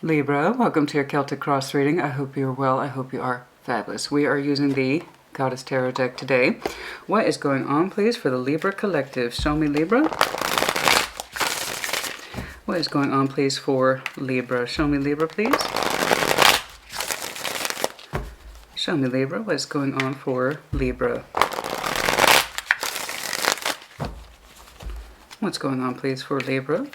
Libra, welcome to your Celtic Cross reading. I hope you're well. I hope you are fabulous. We are using the Goddess Tarot deck today. What is going on, please, for the Libra collective? Show me, Libra. What is going on, please, for Libra? Show me, Libra, please. Show me, Libra. What is going on for Libra? What's going on, please, for Libra?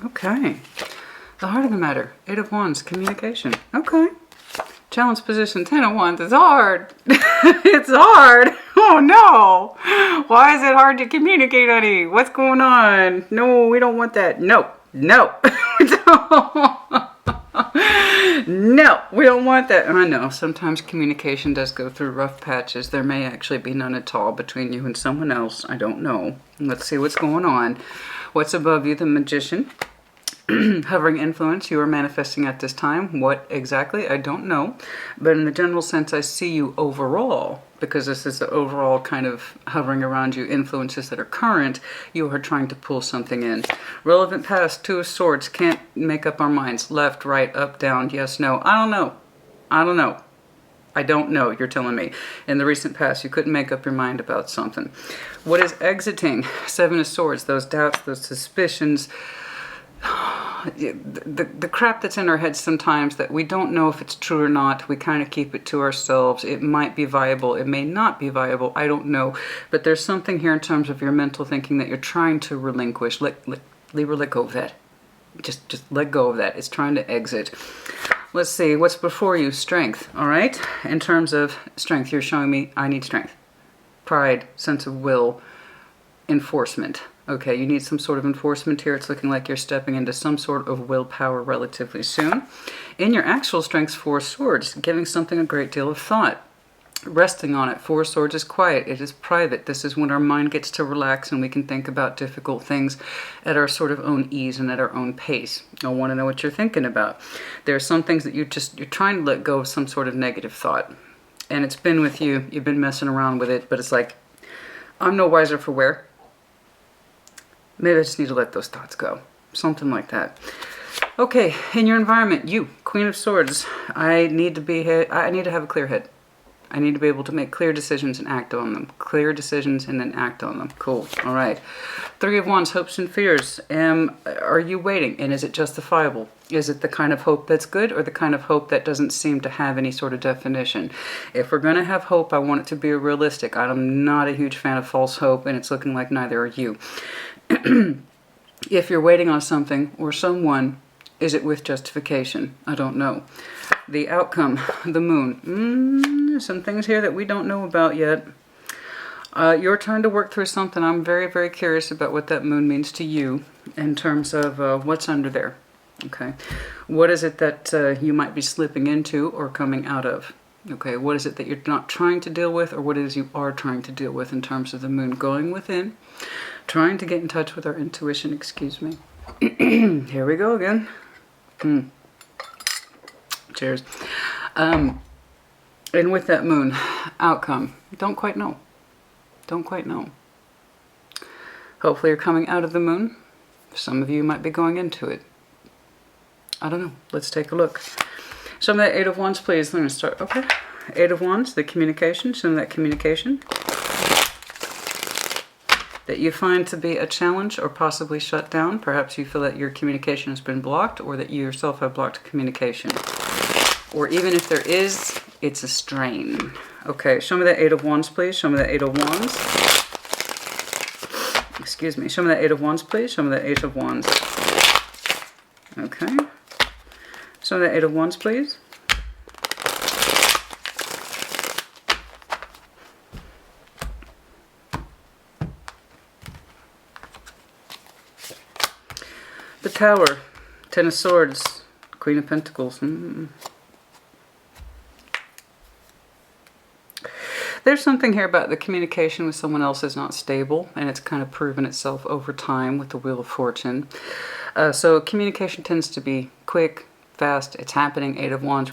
Okay. The heart of the matter. 8 of Wands. Communication. Okay. Challenge position. 10 of Wands. It's hard. It's hard. Oh no. Why is it hard to communicate, honey? What's going on? No, we don't want that. No. No. No, we don't want that. And I know sometimes communication does go through rough patches. There may actually be none at all between you and someone else. I don't know. Let's see what's going on. What's above you? The Magician. Hovering influence you are manifesting at this time. What exactly? I don't know. But in the general sense, I see you overall, because this is the overall kind of hovering around you influences that are current. You are trying to pull something in. Relevant past. 2 of Swords. Can't make up our minds. Left, right, up, down, yes, no. I don't know. I don't know. I don't know, you're telling me. In the recent past, you couldn't make up your mind about something. What is exiting? 7 of Swords. Those doubts, those suspicions. The crap that's in our heads sometimes that we don't know if it's true or not. We kind of keep it to ourselves. It might be viable. It may not be viable. I don't know. But there's something here in terms of your mental thinking that you're trying to relinquish. Libra, let go of that. Just let go of that. It's trying to exit. Let's see. What's before you? Strength. All right? In terms of strength, you're showing me I need strength. Pride, sense of will, enforcement. Okay, you need some sort of enforcement here. It's looking like you're stepping into some sort of willpower relatively soon. In your actual strengths, 4 Swords, giving something a great deal of thought. Resting on it. 4 Swords is quiet. It is private. This is when our mind gets to relax and we can think about difficult things at our sort of own ease and at our own pace. I want to know what you're thinking about. There are some things that you're trying to let go of some sort of negative thought. And it's been with you. You've been messing around with it, but it's like, I'm no wiser for wear. Maybe I just need to let those thoughts go. Something like that. Okay, in your environment, you, Queen of Swords. I need to have a clear head. I need to be able to make clear decisions and act on them. Clear decisions and then act on them. Cool. All right. 3 of Wands, hopes and fears. Are you waiting? And is it justifiable? Is it the kind of hope that's good or the kind of hope that doesn't seem to have any sort of definition? If we're going to have hope, I want it to be realistic. I'm not a huge fan of false hope, and it's looking like neither are you. If you're waiting on something or someone, is it with justification? I don't know. The outcome, the moon. Some things here that we don't know about yet. You're trying to work through something. I'm very, very curious about what that moon means to you in terms of what's under there. Okay. What is it that you might be slipping into or coming out of? Okay. What is it that you're not trying to deal with, or what it is you are trying to deal with in terms of the moon going within? Trying to get in touch with our intuition, excuse me. Here we go again. Cheers. And with that moon, outcome, don't quite know. Don't quite know. Hopefully you're coming out of the moon. Some of you might be going into it. I don't know. Let's take a look. Show me that 8 of Wands, please. Let me start. Okay. 8 of Wands, the communication. Show me that communication that you find to be a challenge or possibly shut down. Perhaps you feel that your communication has been blocked, or that you yourself have blocked communication. Or even if there is, it's a strain. Okay, show me that 8 of Wands, please. Show me that 8 of Wands. Excuse me. Show me that 8 of Wands, please. Show me that 8 of Wands. Okay. Show me that 8 of Wands, please. The Tower, 10 of Swords, Queen of Pentacles. There's something here about the communication with someone else is not stable, and it's kind of proven itself over time with the Wheel of Fortune. So communication tends to be quick, fast, it's happening, 8 of Wands.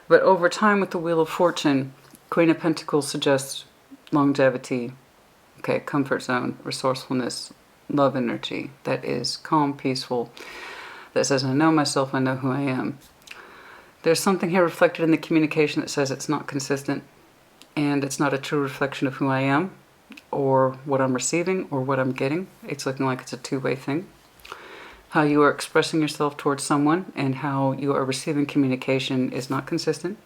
But over time with the Wheel of Fortune, Queen of Pentacles suggests longevity, okay, comfort zone, resourcefulness, love energy that is calm, peaceful, that says, I know myself, I know who I am. There's something here reflected in the communication that says it's not consistent and it's not a true reflection of who I am or what I'm receiving or what I'm getting. It's looking like it's a two-way thing. How you are expressing yourself towards someone and how you are receiving communication is not consistent.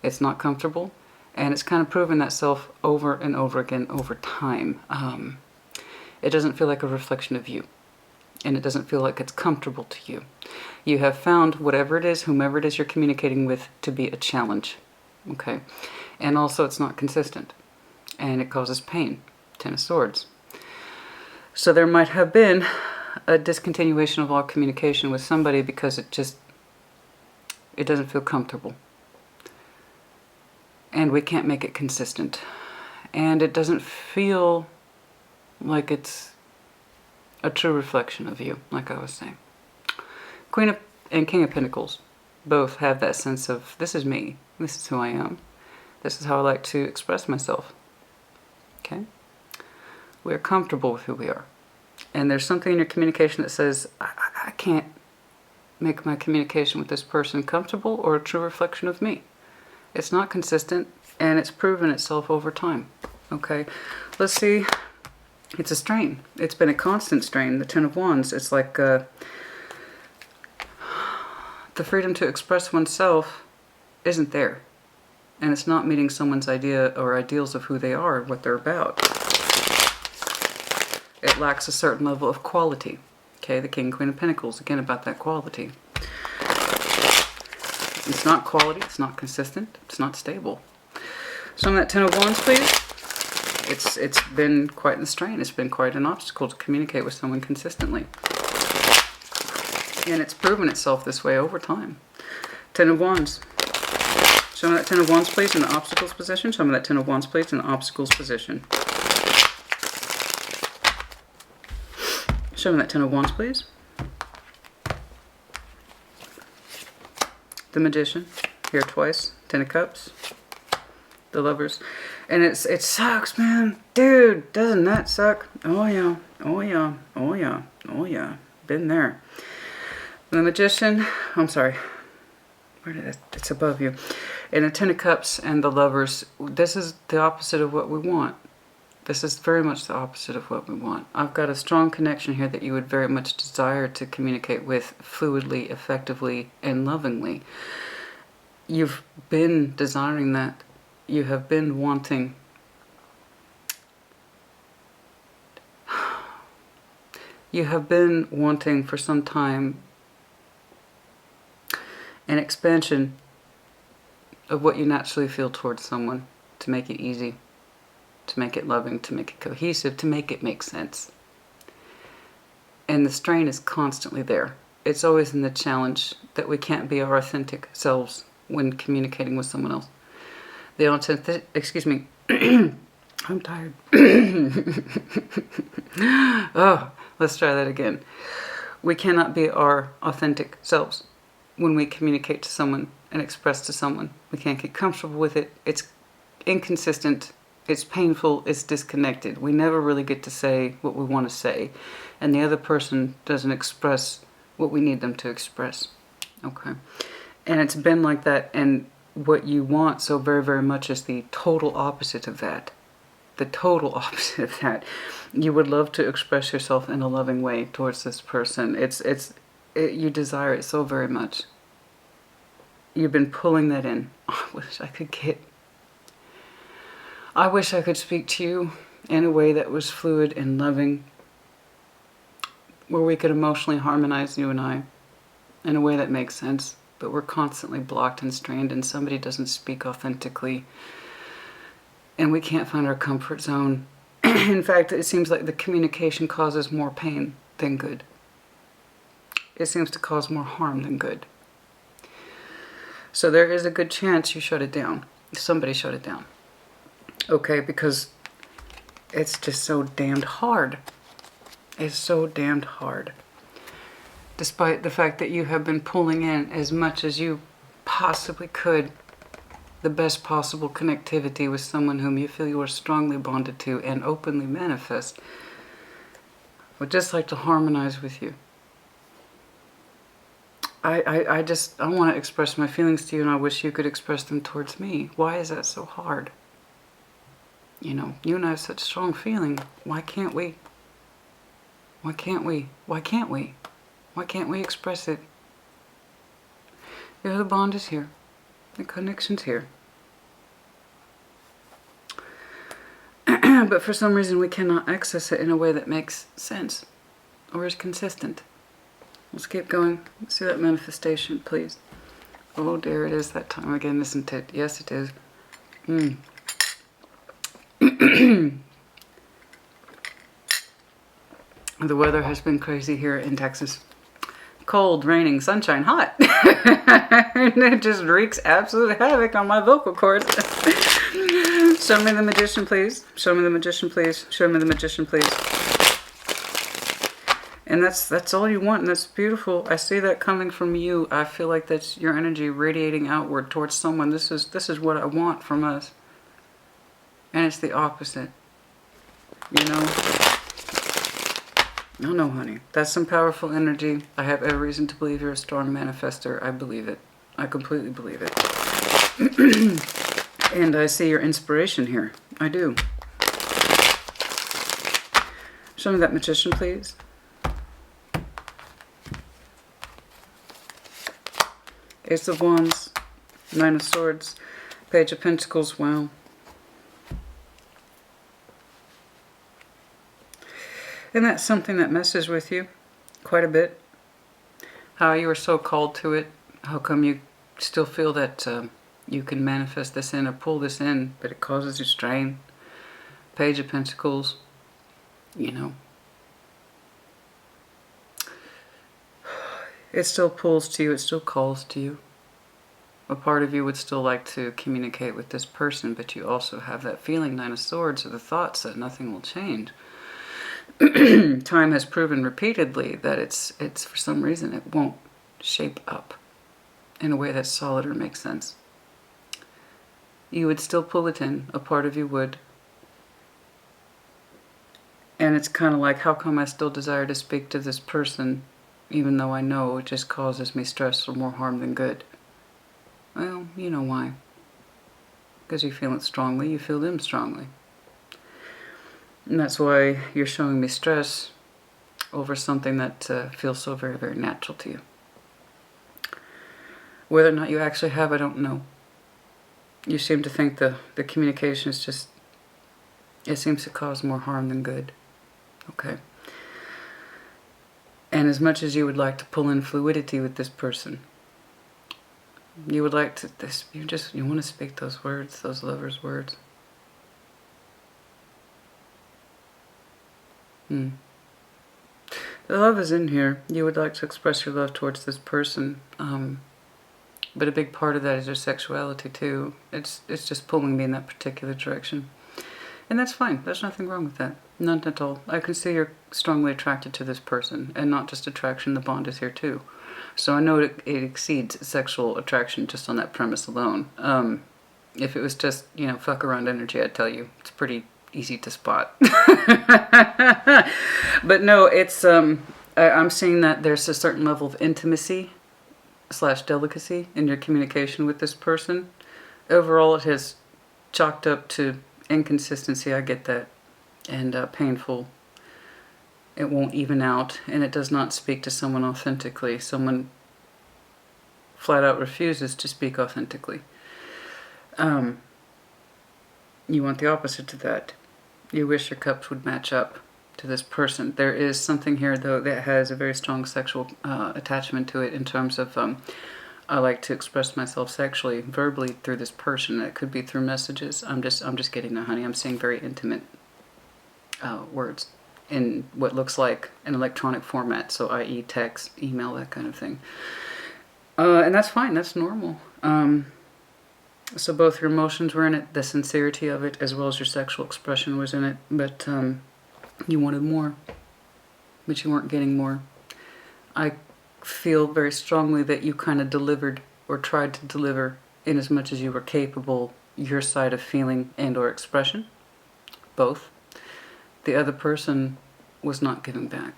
It's not comfortable. And it's kind of proven that self over and over again over time. It doesn't feel like a reflection of you. And it doesn't feel like it's comfortable to you. You have found whatever it is, whomever it is you're communicating with, to be a challenge. Okay? And also it's not consistent. And it causes pain. Ten of Swords. So there might have been a discontinuation of all communication with somebody because it doesn't feel comfortable. And we can't make it consistent. And it doesn't feel like it's a true reflection of you, like I was saying. Queen of, and King of Pentacles both have that sense of, this is me, this is who I am, this is how I like to express myself. Okay? We're comfortable with who we are. And there's something in your communication that says, I can't make my communication with this person comfortable or a true reflection of me. It's not consistent, and it's proven itself over time. Okay, let's see. It's a strain. It's been a constant strain. The Ten of Wands. It's like the freedom to express oneself isn't there. And it's not meeting someone's idea or ideals of who they are, what they're about. It lacks a certain level of quality. Okay, the King, Queen of Pentacles. Again, about that quality. It's not quality, it's not consistent, it's not stable. So on that Ten of Wands, please. It's been quite the strain. It's been quite an obstacle to communicate with someone consistently. And it's proven itself this way over time. Ten of Wands. Show me that Ten of Wands, please, in the obstacles position. Show me that Ten of Wands, please, in the obstacles position. Show me that Ten of Wands, please. The Magician, here twice. Ten of Cups. The Lovers. And it sucks, man. Dude, doesn't that suck? Oh yeah, oh yeah, oh yeah, oh yeah. Been there. The Magician, I'm sorry. Where did it? It's above you. And the Ten of Cups and the Lovers, this is the opposite of what we want. This is very much the opposite of what we want. I've got a strong connection here that you would very much desire to communicate with fluidly, effectively, and lovingly. You've been desiring that. You have been wanting. You have been wanting for some time an expansion of what you naturally feel towards someone, to make it easy, to make it loving, to make it cohesive, to make it make sense. And the strain is constantly there. It's always in the challenge that we can't be our authentic selves when communicating with someone else. The authentic, excuse me, I'm tired. Oh, let's try that again. We cannot be our authentic selves when we communicate to someone and express to someone. We can't get comfortable with it. It's inconsistent. It's painful. It's disconnected. We never really get to say what we want to say. And the other person doesn't express what we need them to express. Okay. And it's been like that. And what you want so very, very much is the total opposite of that. The total opposite of that. You would love to express yourself in a loving way towards this person. You desire it so very much. You've been pulling that in. Oh, I wish I could speak to you in a way that was fluid and loving, where we could emotionally harmonize, you and I, in a way that makes sense. But we're constantly blocked and strained, and somebody doesn't speak authentically, and we can't find our comfort zone. In fact, it seems like the communication causes more pain than good. It seems to cause more harm than good. So there is a good chance you shut it down. Somebody shut it down. Okay, because it's just so damned hard. It's so damned hard. Despite the fact that you have been pulling in as much as you possibly could the best possible connectivity with someone whom you feel you are strongly bonded to and openly manifest, would just like to harmonize with you. I want to express my feelings to you, and I wish you could express them towards me. Why is that so hard? You know, you and I have such strong feeling. Why can't we? Why can't we? Why can't we? Why can't we express it? You know, the bond is here. The connection's here. But for some reason we cannot access it in a way that makes sense or is consistent. Let's keep going. Let's see that manifestation, please. Oh dear, it is that time again, isn't it? Yes, it is. The weather has been crazy here in Texas. Cold, raining, sunshine, hot. And it just wreaks absolute havoc on my vocal cords. Show me the magician, please. Show me the magician, please. Show me the magician, please. And that's all you want, and that's beautiful. I see that coming from you. I feel like that's your energy radiating outward towards someone. This is what I want from us. And it's the opposite. You know? No, no, honey. That's some powerful energy. I have every reason to believe you're a strong manifester. I believe it. I completely believe it. And I see your inspiration here. I do. Show me that magician, please. Ace of Wands, Nine of Swords, Page of Pentacles. Wow. And that's something that messes with you quite a bit. How you are so called to it. How come you still feel that you can manifest this in or pull this in, but it causes you strain. Page of Pentacles, you know. It still pulls to you, it still calls to you. A part of you would still like to communicate with this person, but you also have that feeling, Nine of Swords, or the thoughts that nothing will change. Time has proven repeatedly that it's for some reason it won't shape up in a way that's solid or makes sense. You would still pull it in, a part of you would. And it's kind of like, how come I still desire to speak to this person even though I know it just causes me stress or more harm than good? Well, you know why. Because you feel it strongly, you feel them strongly. And that's why you're showing me stress over something that feels so very, very natural to you. Whether or not you actually have, I don't know. You seem to think the communication is just, it seems to cause more harm than good. Okay. And as much as you would like to pull in fluidity with this person, you would like to, you want to speak those words, those lovers' words. The love is in here. You would like to express your love towards this person, but a big part of that is your sexuality too. It's just pulling me in that particular direction, and that's fine. There's nothing wrong with that. None at all. I can see you're strongly attracted to this person, and not just attraction. The bond is here too. So I know it exceeds sexual attraction just on that premise alone. If it was just, you know, fuck around energy, I'd tell you it's pretty easy to spot. But no, it's I'm seeing that there's a certain level of intimacy / delicacy in your communication with this person. Overall, it has chalked up to inconsistency. I get that. And painful. It won't even out, and it does not speak to someone authentically. Someone flat out refuses to speak authentically. You want the opposite to that. You wish your cups would match up to this person. There is something here, though, that has a very strong sexual attachment to it in terms of I like to express myself sexually, verbally through this person. It could be through messages. I'm just getting that, honey. I'm seeing very intimate words in what looks like an electronic format, so i.e. text, email, that kind of thing. And that's fine, that's normal. So both your emotions were in it, the sincerity of it, as well as your sexual expression was in it, but you wanted more, but you weren't getting more. I feel very strongly that you kind of delivered, or tried to deliver, in as much as you were capable your side of feeling and or expression, both. The other person was not giving back.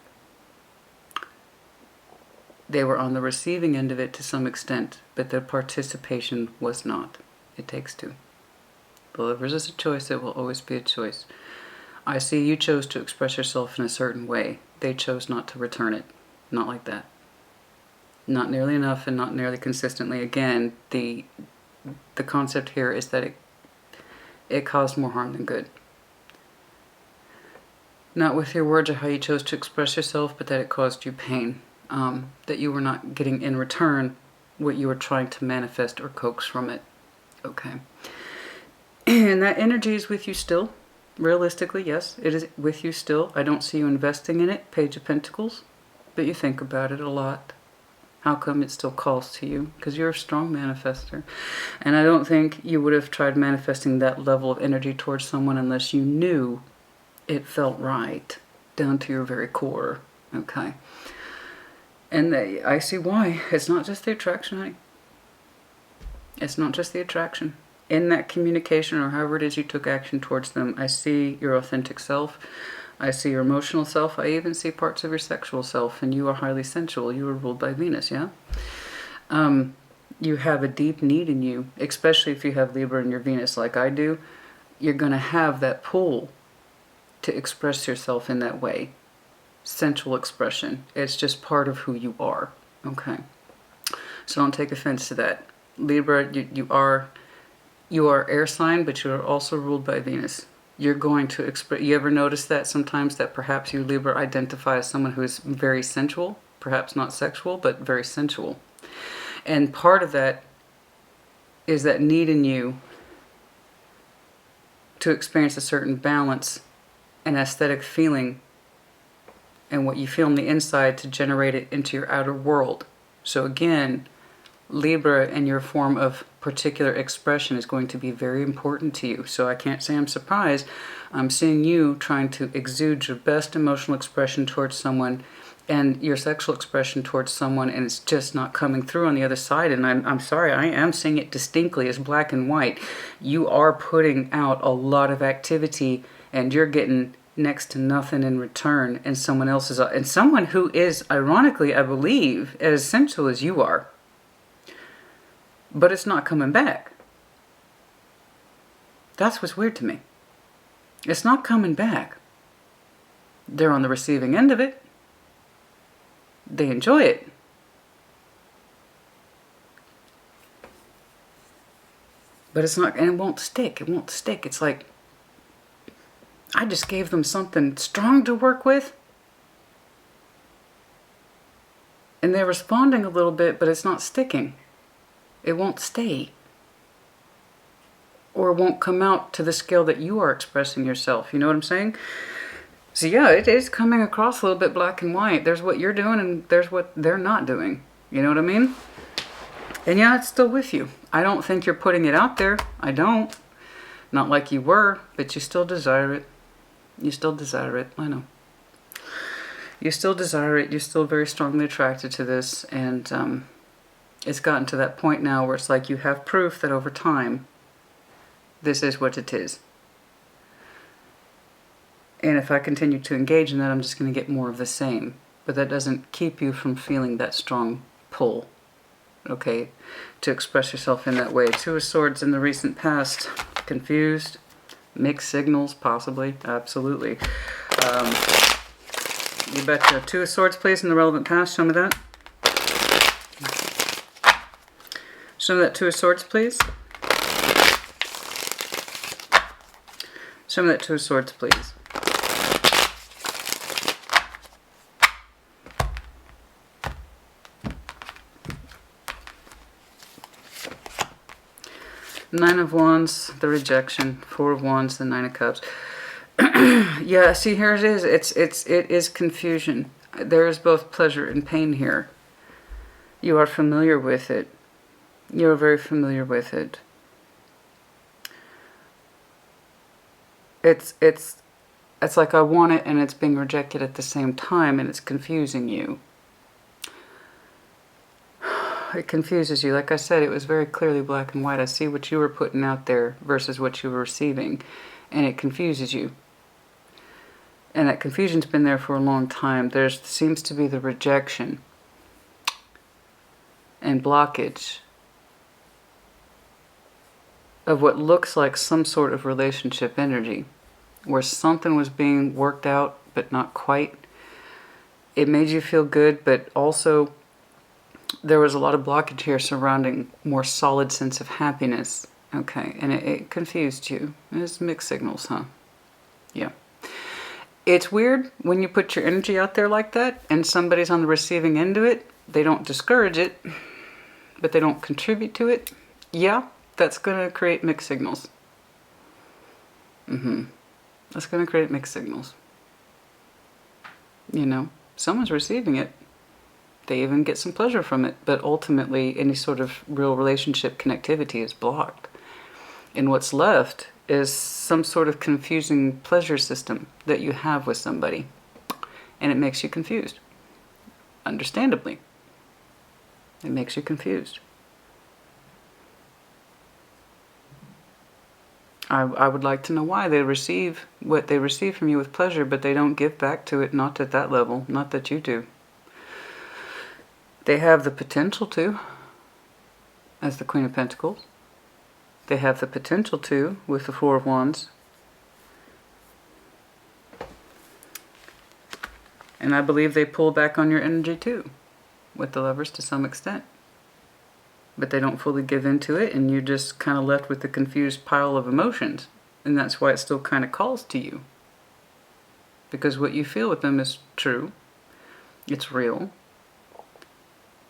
They were on the receiving end of it to some extent, but their participation was not. It takes two. If there is a choice, it will always be a choice. I see you chose to express yourself in a certain way. They chose not to return it. Not like that. Not nearly enough and not nearly consistently. Again, the concept here is that it caused more harm than good. Not with your words or how you chose to express yourself, but that it caused you pain. That you were not getting in return what you were trying to manifest or coax from it. Okay. And that energy is with you still. Realistically, yes, it is with you still. I don't see you investing in it, Page of Pentacles, but you think about it a lot. How come it still calls to you? Because you're a strong manifester. And I don't think you would have tried manifesting that level of energy towards someone unless you knew it felt right, down to your very core. Okay. And I see why. It's not just the attraction, honey. It's not just the attraction. In that communication, or however it is you took action towards them, I see your authentic self. I see your emotional self. I even see parts of your sexual self. And you are highly sensual. You are ruled by Venus, yeah? You have a deep need in you, especially if you have Libra in your Venus like I do. You're going to have that pull to express yourself in that way. Sensual expression. It's just part of who you are. Okay. So don't take offense to that. Libra, you are air sign, but you are also ruled by Venus. You're going to express. You ever notice that sometimes that perhaps you Libra identify as someone who is very sensual, perhaps not sexual, but very sensual. And part of that is that need in you to experience a certain balance and aesthetic feeling and what you feel on the inside to generate it into your outer world. So again, Libra and your form of particular expression is going to be very important to you. So I can't say I'm surprised. I'm seeing you trying to exude your best emotional expression towards someone and your sexual expression towards someone, and it's just not coming through on the other side. And I'm sorry, I am seeing it distinctly as black and white. You are putting out a lot of activity and you're getting next to nothing in return, and someone else is, and someone who is, ironically, I believe, as sensual as you are. But it's not coming back. That's what's weird to me. It's not coming back. They're on the receiving end of it. They enjoy it. But it's not, and it won't stick. It won't stick. It's like, I just gave them something strong to work with. And they're responding a little bit, but it's not sticking. It won't stay. Or it won't come out to the scale that you are expressing yourself. You know what I'm saying? So yeah, it is coming across a little bit black and white. There's what you're doing and there's what they're not doing. You know what I mean? And yeah, it's still with you. I don't think you're putting it out there. I don't. Not like you were, but you still desire it. You still desire it. I know. You still desire it. You're still very strongly attracted to this. And it's gotten to that point now where it's like you have proof that over time, this is what it is. And if I continue to engage in that, I'm just going to get more of the same. But that doesn't keep you from feeling that strong pull, okay, to express yourself in that way. Two of Swords in the recent past. Confused. Mixed signals, possibly. Absolutely. You betcha. Two of Swords, please, in the relevant past. Show me that. Show me that Two of Swords, please. Show me that Two of Swords, please. Nine of Wands, the rejection. Four of Wands, the Nine of Cups. Yeah, see, here it is. It is confusion. There is both pleasure and pain here. You are familiar with it. You are very familiar with it. It's like I want it and it's being rejected at the same time, and it's confusing you. It confuses you. Like I said, it was very clearly black and white. I see what you were putting out there versus what you were receiving, and it confuses you. And that confusion's been there for a long time. There seems to be the rejection and blockage of what looks like some sort of relationship energy, where something was being worked out, but not quite. It made you feel good, but also there was a lot of blockage here surrounding more solid sense of happiness. Okay, and it confused you. It's mixed signals, huh? Yeah. It's weird when you put your energy out there like that and somebody's on the receiving end of it. They don't discourage it, but they don't contribute to it. Yeah, that's going to create mixed signals. That's going to create mixed signals. You know, someone's receiving it. They even get some pleasure from it, but ultimately any sort of real relationship connectivity is blocked. And what's left is some sort of confusing pleasure system that you have with somebody. And it makes you confused. Understandably. It makes you confused. I would like to know why they receive what they receive from you with pleasure, but they don't give back to it, not at that level, not that you do. They have the potential to, as the Queen of Pentacles. They have the potential to, with the Four of Wands. And I believe they pull back on your energy too, with the Lovers to some extent. But they don't fully give into it, and you're just kind of left with the confused pile of emotions. And that's why it still kind of calls to you. Because what you feel with them is true. It's real.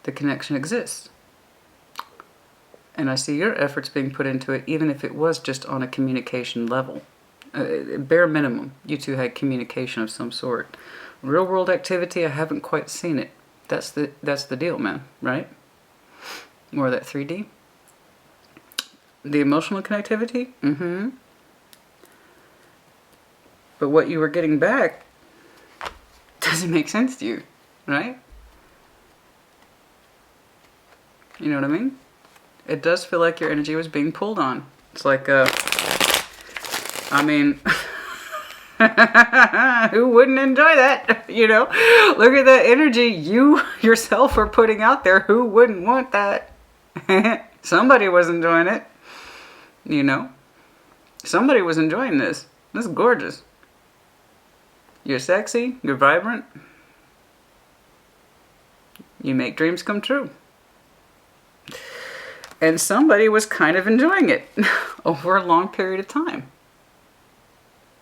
The connection exists. And I see your efforts being put into it, even if it was just on a communication level. Bare minimum, you two had communication of some sort. Real world activity, I haven't quite seen it. That's the deal, man, right? More of that 3D. The emotional connectivity? But what you were getting back doesn't make sense to you, right? You know what I mean? It does feel like your energy was being pulled on. It's like, I mean, who wouldn't enjoy that? You know, look at the energy you yourself are putting out there. Who wouldn't want that? Somebody was enjoying it. You know, somebody was enjoying this. This is gorgeous. You're sexy. You're vibrant. You make dreams come true. And somebody was kind of enjoying it over a long period of time.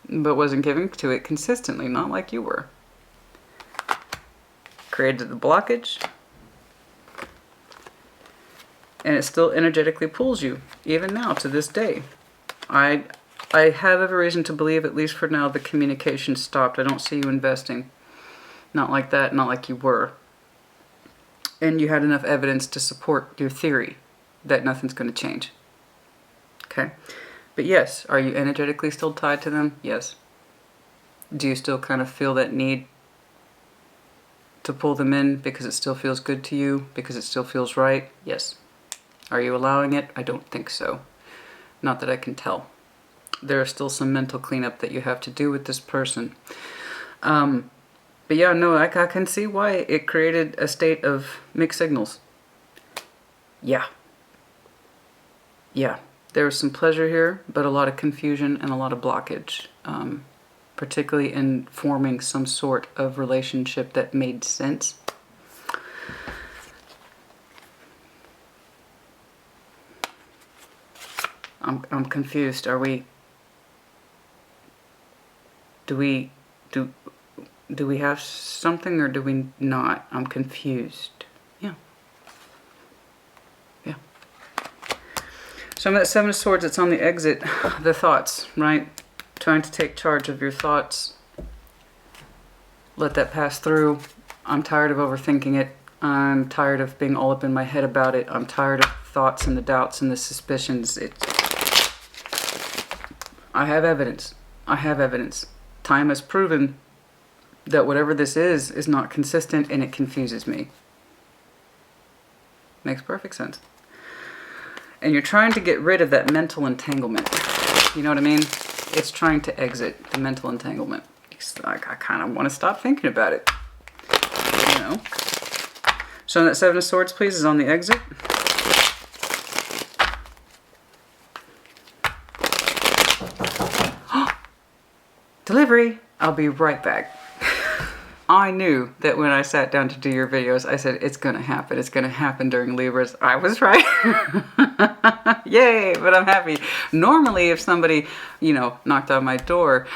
But wasn't giving to it consistently, not like you were. Created the blockage. And it still energetically pulls you, even now, to this day. I have every reason to believe, at least for now, the communication stopped. I don't see you investing. Not like that, not like you were. And you had enough evidence to support your theory that nothing's going to change. Okay? But yes, are you energetically still tied to them? Yes. Do you still kind of feel that need to pull them in because it still feels good to you, because it still feels right? Yes. Are you allowing it? I don't think so. Not that I can tell. There is still some mental cleanup that you have to do with this person. But yeah, no, I can see why it created a state of mixed signals. Yeah. Yeah, there was some pleasure here, but a lot of confusion and a lot of blockage, particularly in forming some sort of relationship that made sense. I'm confused. Do we have something or do we not? I'm confused. So I'm at Seven of Swords, it's on the exit, the thoughts, right? Trying to take charge of your thoughts. Let that pass through. I'm tired of overthinking it. I'm tired of being all up in my head about it. I'm tired of thoughts and the doubts and the suspicions. I have evidence. I have evidence. Time has proven that whatever this is not consistent and it confuses me. Makes perfect sense. And you're trying to get rid of that mental entanglement. You know what I mean? It's trying to exit the mental entanglement. I kind of want to stop thinking about it. You know? So that Seven of Swords, please, is on the exit. Delivery! I'll be right back. I knew that when I sat down to do your videos, I said, it's going to happen. It's going to happen during Libras. I was right. Yay, but I'm happy. Normally, if somebody, you know, knocked on my door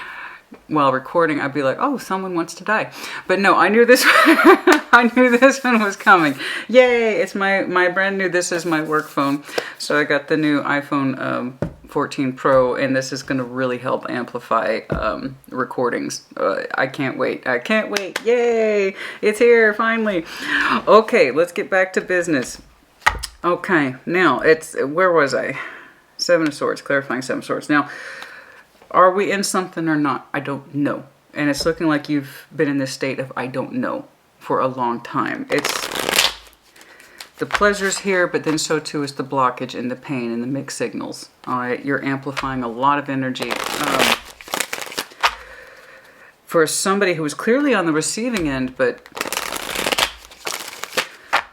while recording, I'd be like, oh, someone wants to die. But no, I knew this I knew this one was coming. Yay, it's my brand new, this is my work phone. So I got the new iPhone 14 Pro, and this is going to really help amplify recordings. I can't wait. I can't wait. Yay! It's here, finally. Okay, let's get back to business. Okay, now, where was I? Seven of Swords, clarifying Seven of Swords. Now, are we in something or not? I don't know. And it's looking like you've been in this state of I don't know for a long time. The pleasure's here, but then so too is the blockage and the pain and the mixed signals. All right, you're amplifying a lot of energy. For somebody who was clearly on the receiving end, but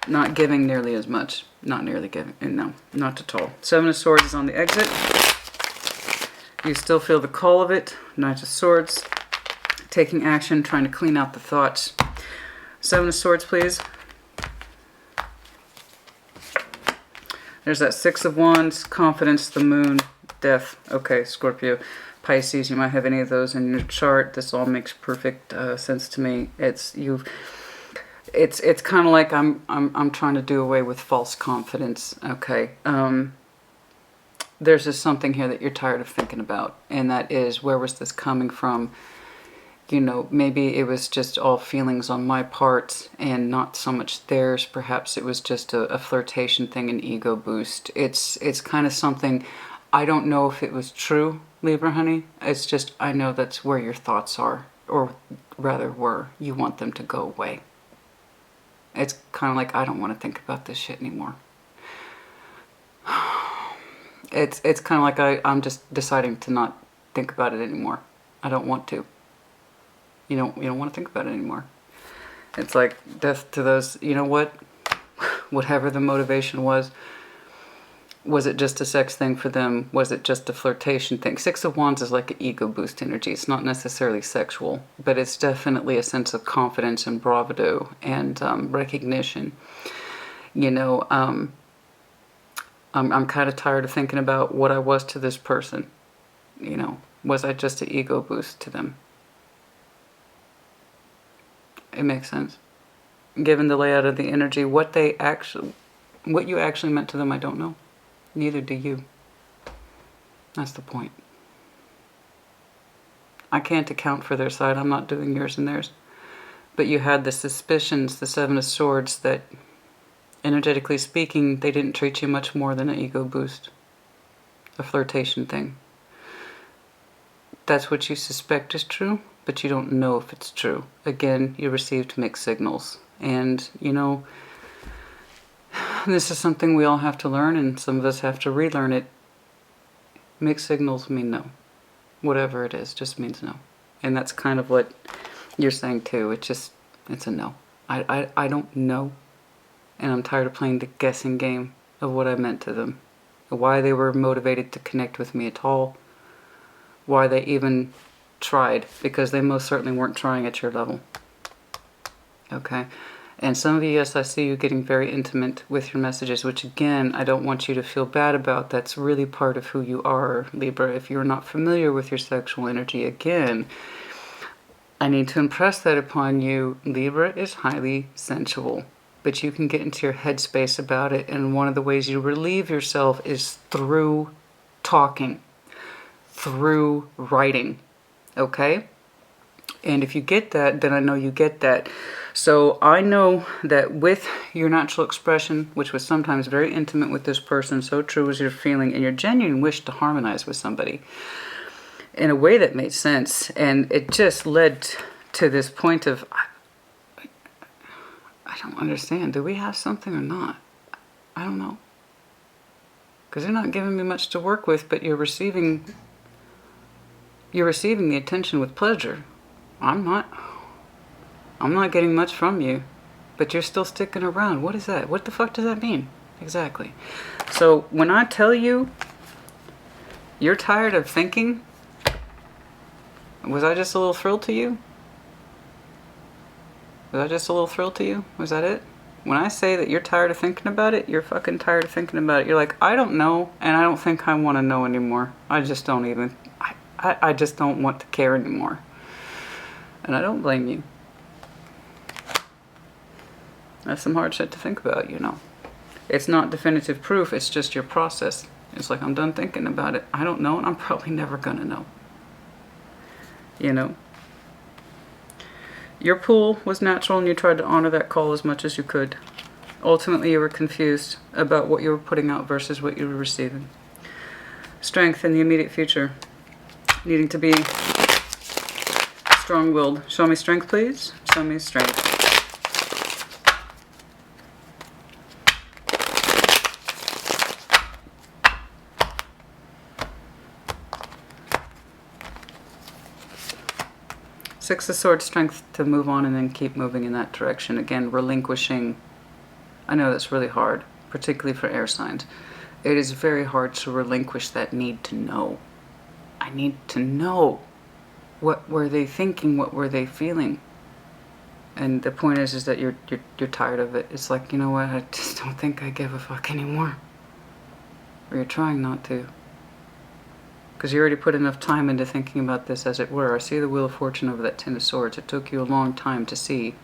not giving nearly as much. Not nearly giving, no, not at all. Seven of Swords is on the exit. You still feel the call of it. Knight of Swords, taking action, trying to clean out the thoughts. Seven of Swords, please. There's that Six of Wands, confidence, the moon, death. Okay, Scorpio, Pisces, you might have any of those in your chart. This all makes perfect sense to me. It's kind of like I'm trying to do away with false confidence. Okay. There's just something here that you're tired of thinking about, and that is, where was this coming from? You know, maybe it was just all feelings on my part and not so much theirs. Perhaps it was just a flirtation thing, an ego boost. It's kind of something, I don't know if it was true, Libra honey. It's just, I know that's where your thoughts are, or rather were. You want them to go away. It's kind of like, I don't want to think about this shit anymore. It's kind of like I'm just deciding to not think about it anymore. I don't want to. You don't want to think about it anymore. It's like death to those, you know what? Whatever the motivation was it just a sex thing for them? Was it just a flirtation thing? Six of Wands is like an ego boost energy. It's not necessarily sexual, but it's definitely a sense of confidence and bravado and recognition. You know, I'm kind of tired of thinking about what I was to this person. You know, was I just an ego boost to them? It makes sense. Given the layout of the energy, what you actually meant to them, I don't know. Neither do you. That's the point. I can't account for their side. I'm not doing yours and theirs. But you had the suspicions, the Seven of Swords, that energetically speaking, they didn't treat you much more than an ego boost. A flirtation thing. That's what you suspect is true, but you don't know if it's true. Again, you received mixed signals. And, you know, this is something we all have to learn, and some of us have to relearn it. Mixed signals mean no. Whatever it is, just means no. And that's kind of what you're saying too. It's a no. I don't know. And I'm tired of playing the guessing game of what I meant to them. Why they were motivated to connect with me at all. Why they even tried. Because they most certainly weren't trying at your level. Okay? And some of you, yes, I see you getting very intimate with your messages, which again, I don't want you to feel bad about. That's really part of who you are, Libra. If you're not familiar with your sexual energy, again, I need to impress that upon you. Libra is highly sensual, but you can get into your headspace about it. And one of the ways you relieve yourself is through talking, through writing, okay? And if you get that, then I know you get that. So I know that with your natural expression, which was sometimes very intimate with this person, so true was your feeling and your genuine wish to harmonize with somebody in a way that made sense. And it just led to this point of, I don't understand. Do we have something or not? I don't know. Because they're not giving me much to work with, but you're receiving the attention with pleasure. I'm not getting much from you, but you're still sticking around. What is that? What the fuck does that mean? Exactly. So when I tell you you're tired of thinking, was I just a little thrilled to you? Was I just a little thrilled to you? Was that it? When I say that you're tired of thinking about it, you're fucking tired of thinking about it. You're like, I don't know, and I don't think I want to know anymore. I just don't even, I just don't want to care anymore. And I don't blame you. That's some hard shit to think about, you know. It's not definitive proof, it's just your process. It's like, I'm done thinking about it. I don't know, and I'm probably never gonna know. You know? Your pull was natural, and you tried to honor that call as much as you could. Ultimately, you were confused about what you were putting out versus what you were receiving. Strength in the immediate future. Needing to be strong-willed. Show me strength, please. Show me strength. Six of Swords, strength to move on and then keep moving in that direction. Again, relinquishing. I know that's really hard, particularly for air signs. It is very hard to relinquish that need to know. I need to know. What were they thinking? What were they feeling? And the point is that you're tired of it. It's like, you know what? I just don't think I give a fuck anymore. Or you're trying not to. Because you already put enough time into thinking about this, as it were. I see the Wheel of Fortune over that Ten of Swords. It took you a long time to see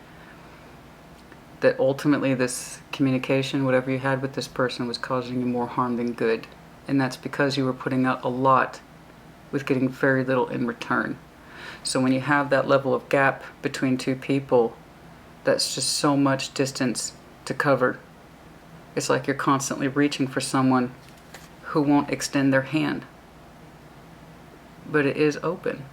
that ultimately this communication, whatever you had with this person, was causing you more harm than good. And that's because you were putting out a lot with getting very little in return. So when you have that level of gap between two people, that's just so much distance to cover. It's like you're constantly reaching for someone who won't extend their hand. But it is open.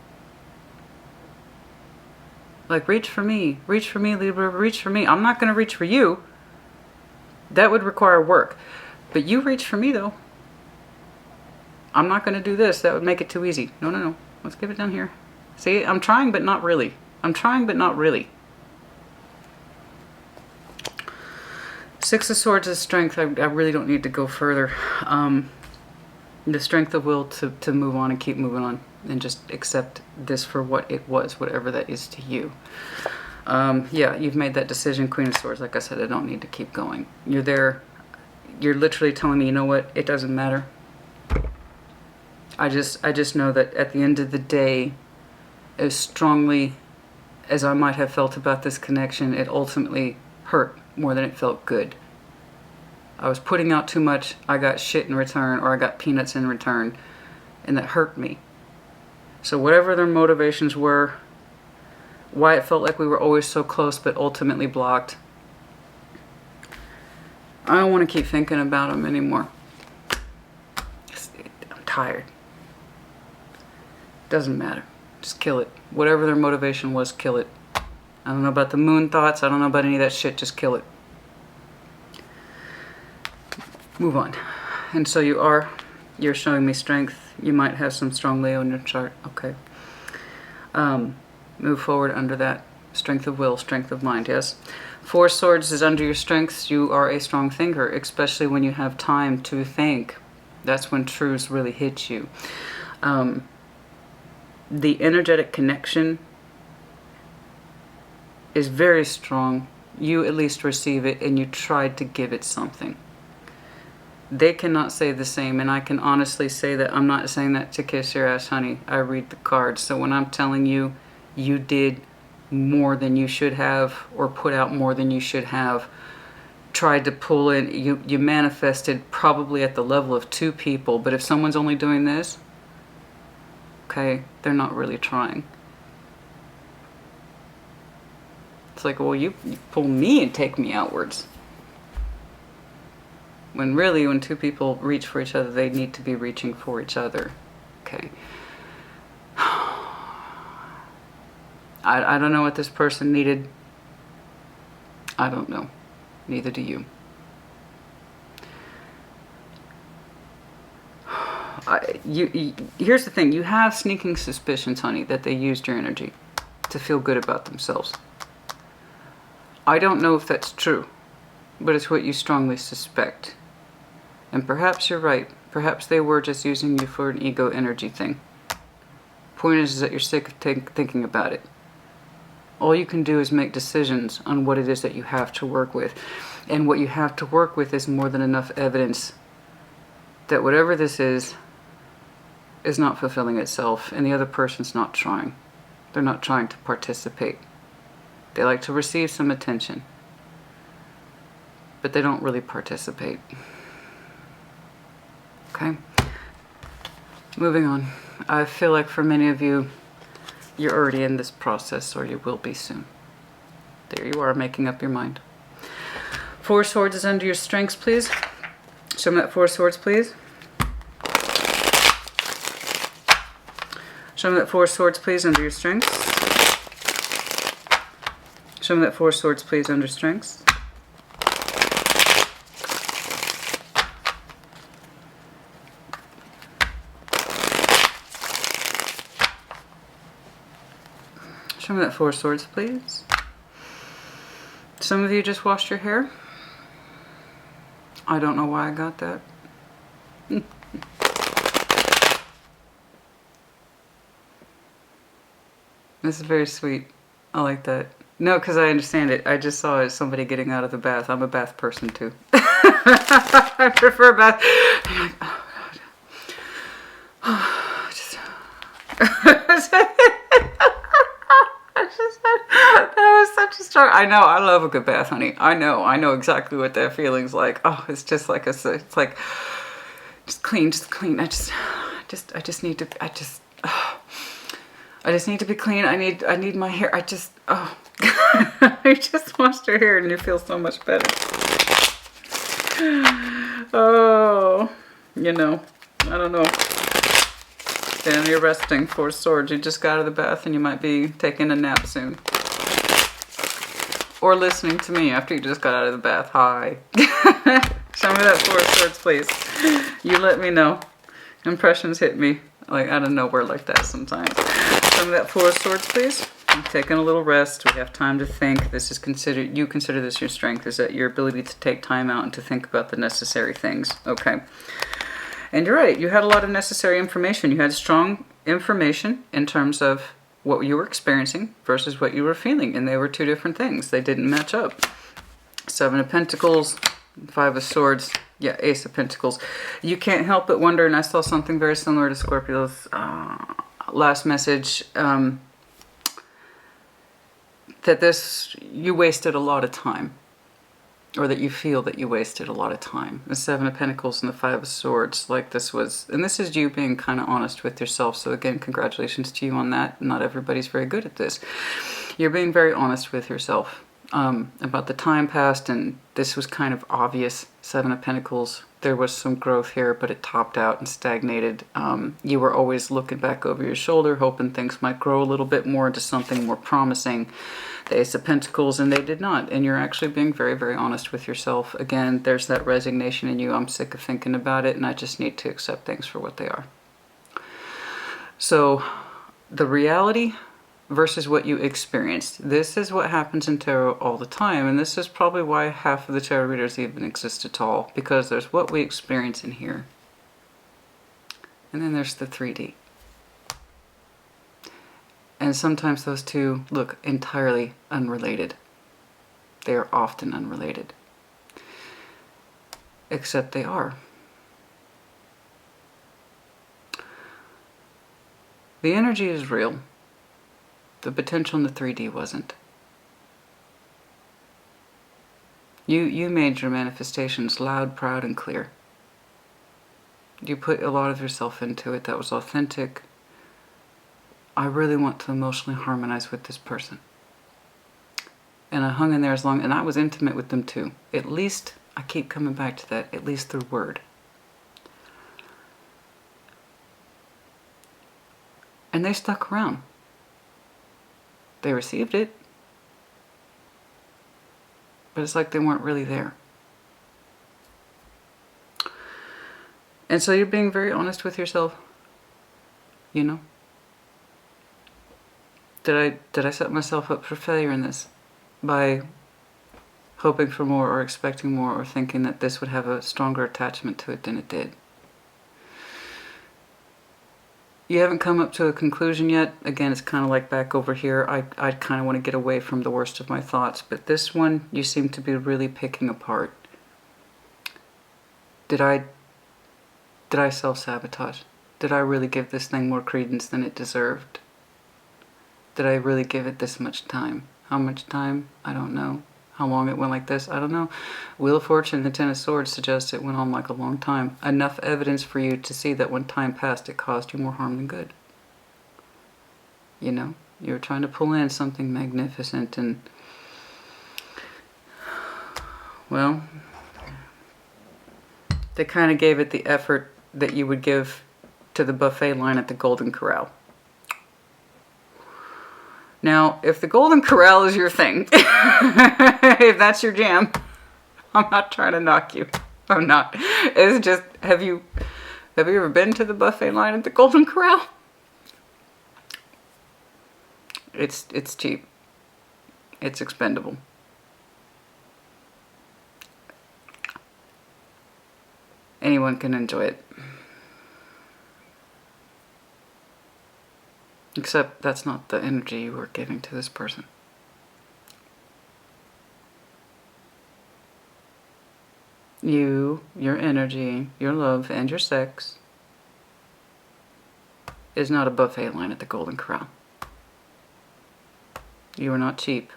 Like, reach for me, Libra, reach for me. I'm not going to reach for you. That would require work. But you reach for me, though. I'm not going to do this. That would make it too easy. No, no, no. Let's give it down here. See, I'm trying, but not really. I'm trying, but not really. Six of Swords is strength. I really don't need to go further. The strength of will to move on and keep moving on and just accept this for what it was, whatever that is to you. Yeah, you've made that decision. Queen of Swords, like I said, I don't need to keep going. You're there. You're literally telling me, you know what, it doesn't matter. I just know that at the end of the day, as strongly as I might have felt about this connection, it ultimately hurt more than it felt good. I was putting out too much, I got shit in return, or I got peanuts in return, and that hurt me. So whatever their motivations were, why it felt like we were always so close but ultimately blocked, I don't want to keep thinking about them anymore. I'm tired. Doesn't matter. Just kill it. Whatever their motivation was, kill it. I don't know about the moon thoughts, I don't know about any of that shit, just kill it. Move on. And so you're showing me strength. You might have some strong Leo in your chart. Okay. Move forward under that. Strength of will, strength of mind, yes. Four Swords is under your strengths. You are a strong thinker, especially when you have time to think. That's when truths really hit you. The energetic connection is very strong. You at least receive it, and you tried to give it something. They cannot say the same, and I can honestly say that I'm not saying that to kiss your ass, honey. I read the cards. So when I'm telling you, you did more than you should have, or put out more than you should have, tried to pull in, you manifested probably at the level of two people. But if someone's only doing this, okay, they're not really trying. It's like, well, you pull me and take me outwards. When really, when two people reach for each other, they need to be reaching for each other. Okay. I don't know what this person needed. I don't know. Neither do you. here's the thing. You have sneaking suspicions, honey, that they used your energy to feel good about themselves. I don't know if that's true, but it's what you strongly suspect. And perhaps you're right. Perhaps they were just using you for an ego energy thing. Point is that you're sick of thinking about it. All you can do is make decisions on what it is that you have to work with. And what you have to work with is more than enough evidence that whatever this is not fulfilling itself, and the other person's not trying. They're not trying to participate. They like to receive some attention, but they don't really participate. Okay? Moving on. I feel like for many of you, you're already in this process, or you will be soon. There you are, making up your mind. Four Swords is under your strengths, please. Show me that Four Swords, please. Show me that Four Swords, please, under your strengths. Show me that Four Swords, please, under strengths. Show me that Four Swords, please. Some of you just washed your hair. I don't know why I got that. This is very sweet. I like that. No, because I understand it. I just saw it as somebody getting out of the bath. I'm a bath person too. I prefer bath. I'm like, oh God. Oh, that was such a strong. I know. I love a good bath, honey. I know exactly what that feeling's like. Oh, it's just like it's like just clean. I just need to. I just need to be clean. I need my hair. I just washed your hair and you feel so much better. Oh, I don't know. And you're resting. Four Swords. You just got out of the bath and you might be taking a nap soon. Or listening to me after you just got out of the bath. Hi. Show me that Four Swords, please. You let me know. Impressions hit me like out of nowhere like that sometimes. Show me that Four Swords, please. I'm taking a little rest. We have time to think. This is you consider this your strength, is that your ability to take time out and to think about the necessary things. Okay. And you're right. You had a lot of necessary information. You had strong information in terms of what you were experiencing versus what you were feeling. And they were two different things. They didn't match up. Seven of Pentacles, Five of Swords, yeah, Ace of Pentacles. You can't help but wonder, and I saw something very similar to Scorpio's last message, that you wasted a lot of time, or that you feel that you wasted a lot of time. The Seven of Pentacles and the Five of Swords, like this is you being kind of honest with yourself. So again, congratulations to you on that. Not everybody's very good at this. You're being very honest with yourself about the time passed, and this was kind of obvious. Seven of Pentacles, there was some growth here, but it topped out and stagnated. You were always looking back over your shoulder, hoping things might grow a little bit more into something more promising. The Ace of Pentacles, and they did not. And you're actually being very, very honest with yourself. Again, there's that resignation in you. I'm sick of thinking about it, and I just need to accept things for what they are. So, the reality versus what you experienced. This is what happens in tarot all the time, and this is probably why half of the tarot readers even exist at all, because there's what we experience in here, and then there's the 3D. And sometimes those two look entirely unrelated. They are often unrelated. Except they are. The energy is real. The potential in the 3D wasn't. You made your manifestations loud, proud, and clear. You put a lot of yourself into it. That was authentic. I really want to emotionally harmonize with this person. And I hung in there and I was intimate with them too. At least, I keep coming back to that, at least through word. And they stuck around. They received it. But it's like they weren't really there. And so you're being very honest with yourself. You know? Did I set myself up for failure in this by hoping for more or expecting more or thinking that this would have a stronger attachment to it than it did? You haven't come up to a conclusion yet. Again, it's kind of like back over here. I kind of want to get away from the worst of my thoughts, but this one you seem to be really picking apart. Did I self-sabotage? Did I really give this thing more credence than it deserved? Did I really give it this much time? How much time? I don't know. How long it went like this? I don't know. Wheel of Fortune and the Ten of Swords suggests it went on like a long time. Enough evidence for you to see that when time passed, it caused you more harm than good. You know? You were trying to pull in something magnificent and... well... they kind of gave it the effort that you would give to the buffet line at the Golden Corral. Now, if the Golden Corral is your thing, if that's your jam, I'm not trying to knock you. I'm not. It's just, have you ever been to the buffet line at the Golden Corral? It's cheap. It's expendable. Anyone can enjoy it. Except that's not the energy you were giving to this person. You, your energy, your love, and your sex is not a buffet line at the Golden Corral. You are not cheap.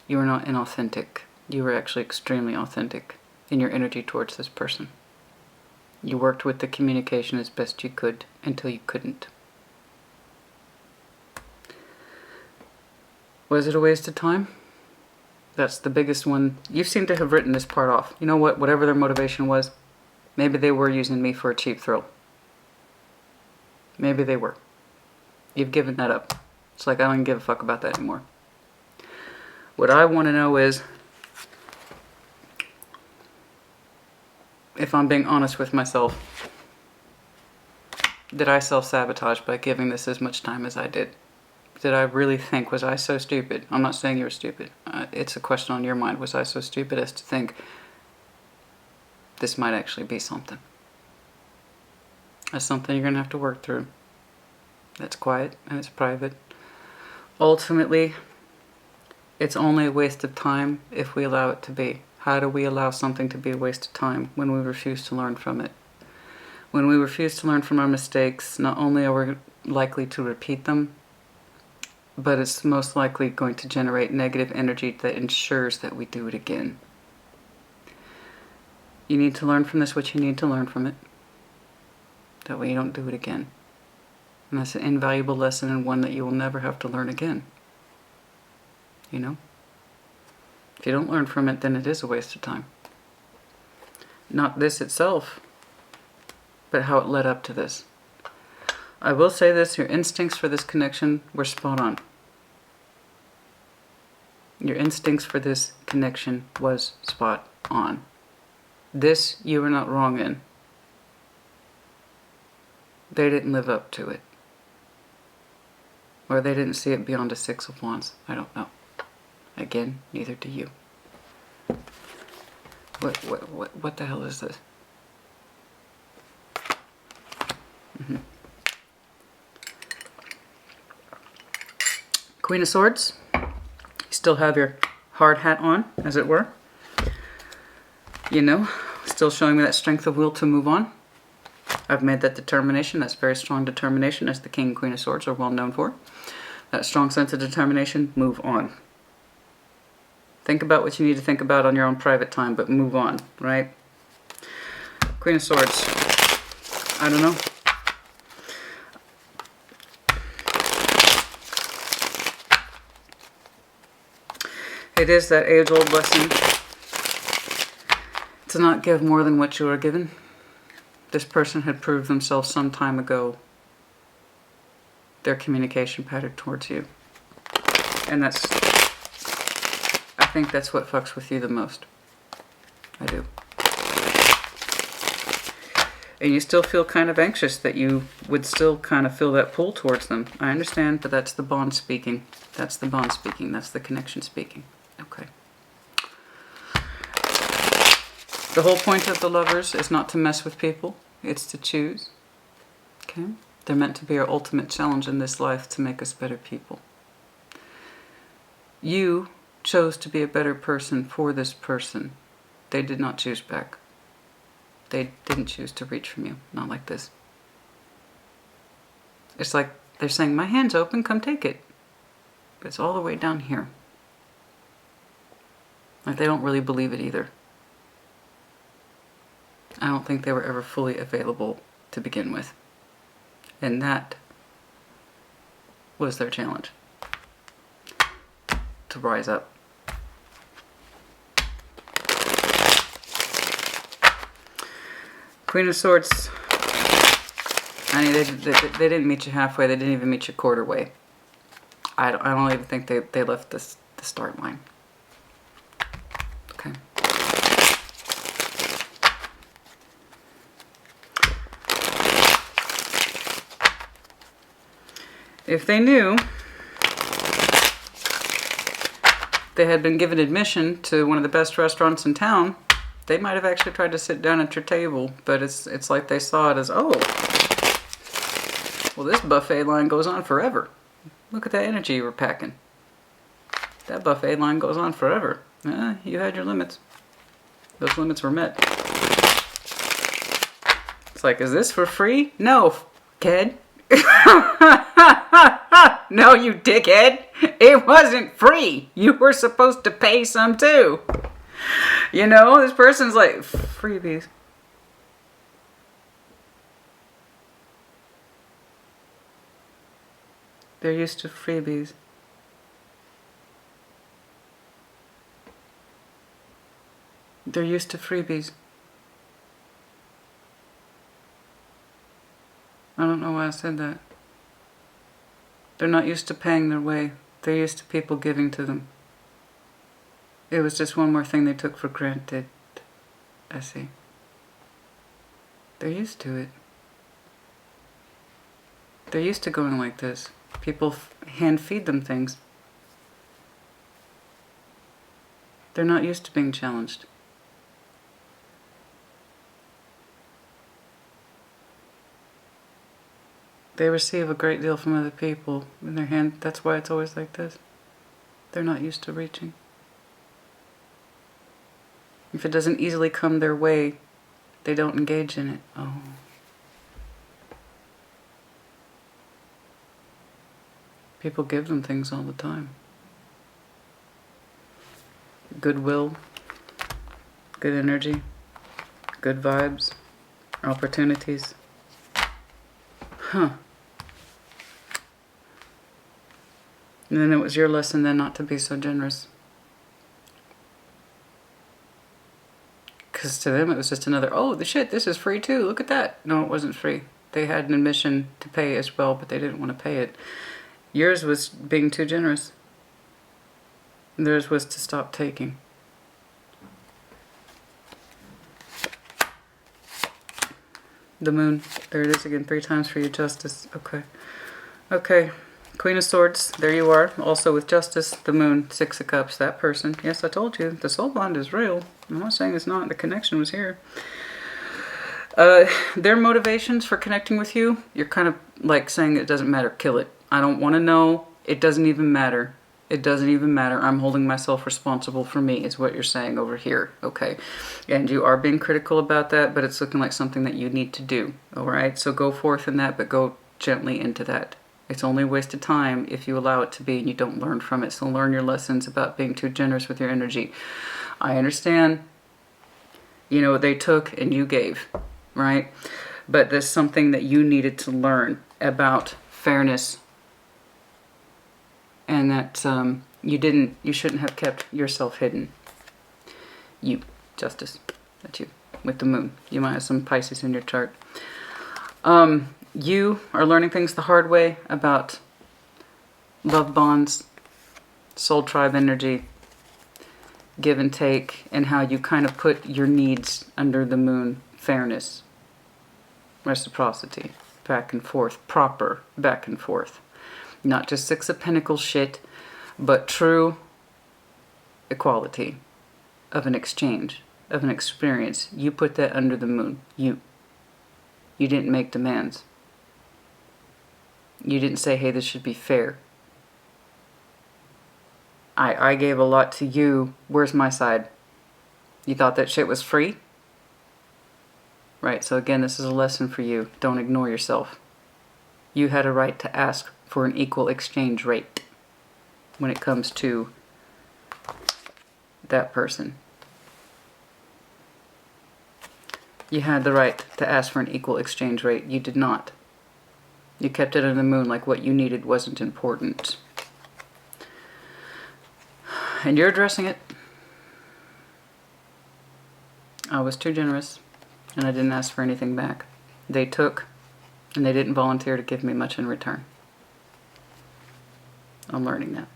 You are not inauthentic. You were actually extremely authentic in your energy towards this person. You worked with the communication as best you could until you couldn't. Was it a waste of time? That's the biggest one. You seem to have written this part off. You know what? Whatever their motivation was, maybe they were using me for a cheap thrill. Maybe they were. You've given that up. It's like I don't give a fuck about that anymore. What I want to know is, if I'm being honest with myself, did I self-sabotage by giving this as much time as I did? Did I really think, was I so stupid? I'm not saying you were stupid. It's a question on your mind. Was I so stupid as to think this might actually be something? That's something you're going to have to work through. That's quiet and it's private. Ultimately, it's only a waste of time if we allow it to be. How do we allow something to be a waste of time? When we refuse to learn from it. When we refuse to learn from our mistakes, not only are we likely to repeat them, but it's most likely going to generate negative energy that ensures that we do it again. You need to learn from this what you need to learn from it. That way you don't do it again. And that's an invaluable lesson and one that you will never have to learn again. You know? If you don't learn from it, then it is a waste of time. Not this itself, but how it led up to this. I will say this, your instincts for this connection were spot on. Your instincts for this connection was spot on. This you were not wrong in. They didn't live up to it. Or they didn't see it beyond a Six of Wands. I don't know. Again, neither do you. What the hell is this? Queen of Swords. You still have your hard hat on, as it were. You know, still showing me that strength of will to move on. I've made that determination. That's very strong determination, as the King and Queen of Swords are well known for. That strong sense of determination, move on. Think about what you need to think about on your own private time, but move on, right? Queen of Swords. I don't know. It is that age-old lesson to not give more than what you are given. This person had proved themselves some time ago their communication pattern towards you. And that's, I think that's what fucks with you the most. I do. And you still feel kind of anxious that you would still kind of feel that pull towards them. I understand, but that's the bond speaking. That's the bond speaking. That's the connection speaking. Okay. The whole point of the Lovers is not to mess with people. It's to choose. Okay? They're meant to be our ultimate challenge in this life to make us better people. You chose to be a better person for this person. They did not choose back. They didn't choose to reach from you. Not like this. It's like they're saying, my hand's open, come take it. But it's all the way down here. Like they don't really believe it either. I don't think they were ever fully available to begin with. And that was their challenge. To rise up. Queen of Swords. I mean, they didn't meet you halfway. They didn't even meet you quarter way. I don't even think they left the start line. Okay. If they knew they had been given admission to one of the best restaurants in town, they might have actually tried to sit down at your table, but it's like they saw it as, oh, well, this buffet line goes on forever. Look at that energy you were packing. That buffet line goes on forever. You had your limits. Those limits were met. It's like, is this for free? No, kid. No, you dickhead. It wasn't free. You were supposed to pay some too. You know, this person's like, freebies. They're used to freebies. They're used to freebies. I don't know why I said that. They're not used to paying their way. They're used to people giving to them. It was just one more thing they took for granted. I see. They're used to it. They're used to going like this. People hand feed them things. They're not used to being challenged. They receive a great deal from other people in their hand. That's why it's always like this. They're not used to reaching. If it doesn't easily come their way, they don't engage in it. Oh. People give them things all the time. Goodwill, good energy, good vibes, opportunities. Huh. And then it was your lesson then not to be so generous. Because to them it was just another, oh, the shit, this is free too. Look at that. No, it wasn't free. They had an admission to pay as well, but they didn't want to pay it. Yours was being too generous. Theirs was to stop taking. The Moon. There it is again, 3 times for you, Justice. Okay. Okay. Queen of Swords. There you are. Also with Justice. The Moon. 6 of Cups. That person. Yes, I told you. The soul bond is real. I'm not saying it's not. The connection was here. Their motivations for connecting with you, you're kind of like saying it doesn't matter. Kill it. I don't want to know. It doesn't even matter. It doesn't even matter. I'm holding myself responsible for me is what you're saying over here. Okay. And you are being critical about that, but it's looking like something that you need to do. All right. So go forth in that, but go gently into that. It's only a waste of time if you allow it to be and you don't learn from it. So learn your lessons about being too generous with your energy. I understand, you know, they took and you gave, right? But there's something that you needed to learn about fairness. And that you shouldn't have kept yourself hidden. You, Justice, that's you, with the Moon. You might have some Pisces in your chart. You are learning things the hard way about love bonds, soul tribe energy, give and take, and how you kind of put your needs under the Moon, fairness. Reciprocity. Back and forth. Proper back and forth. Not just Six of Pentacles shit, but true equality of an exchange, of an experience. You put that under the moon. You didn't make demands. You didn't say, hey, this should be fair. I gave a lot to you. Where's my side? You thought that shit was free? Right, so again, this is a lesson for you. Don't ignore yourself. You had a right to ask for an equal exchange rate when it comes to that person. You had the right to ask for an equal exchange rate. You did not. You kept it under the moon like what you needed wasn't important. And you're addressing it. I was too generous, and I didn't ask for anything back. They took, and they didn't volunteer to give me much in return. I'm learning that.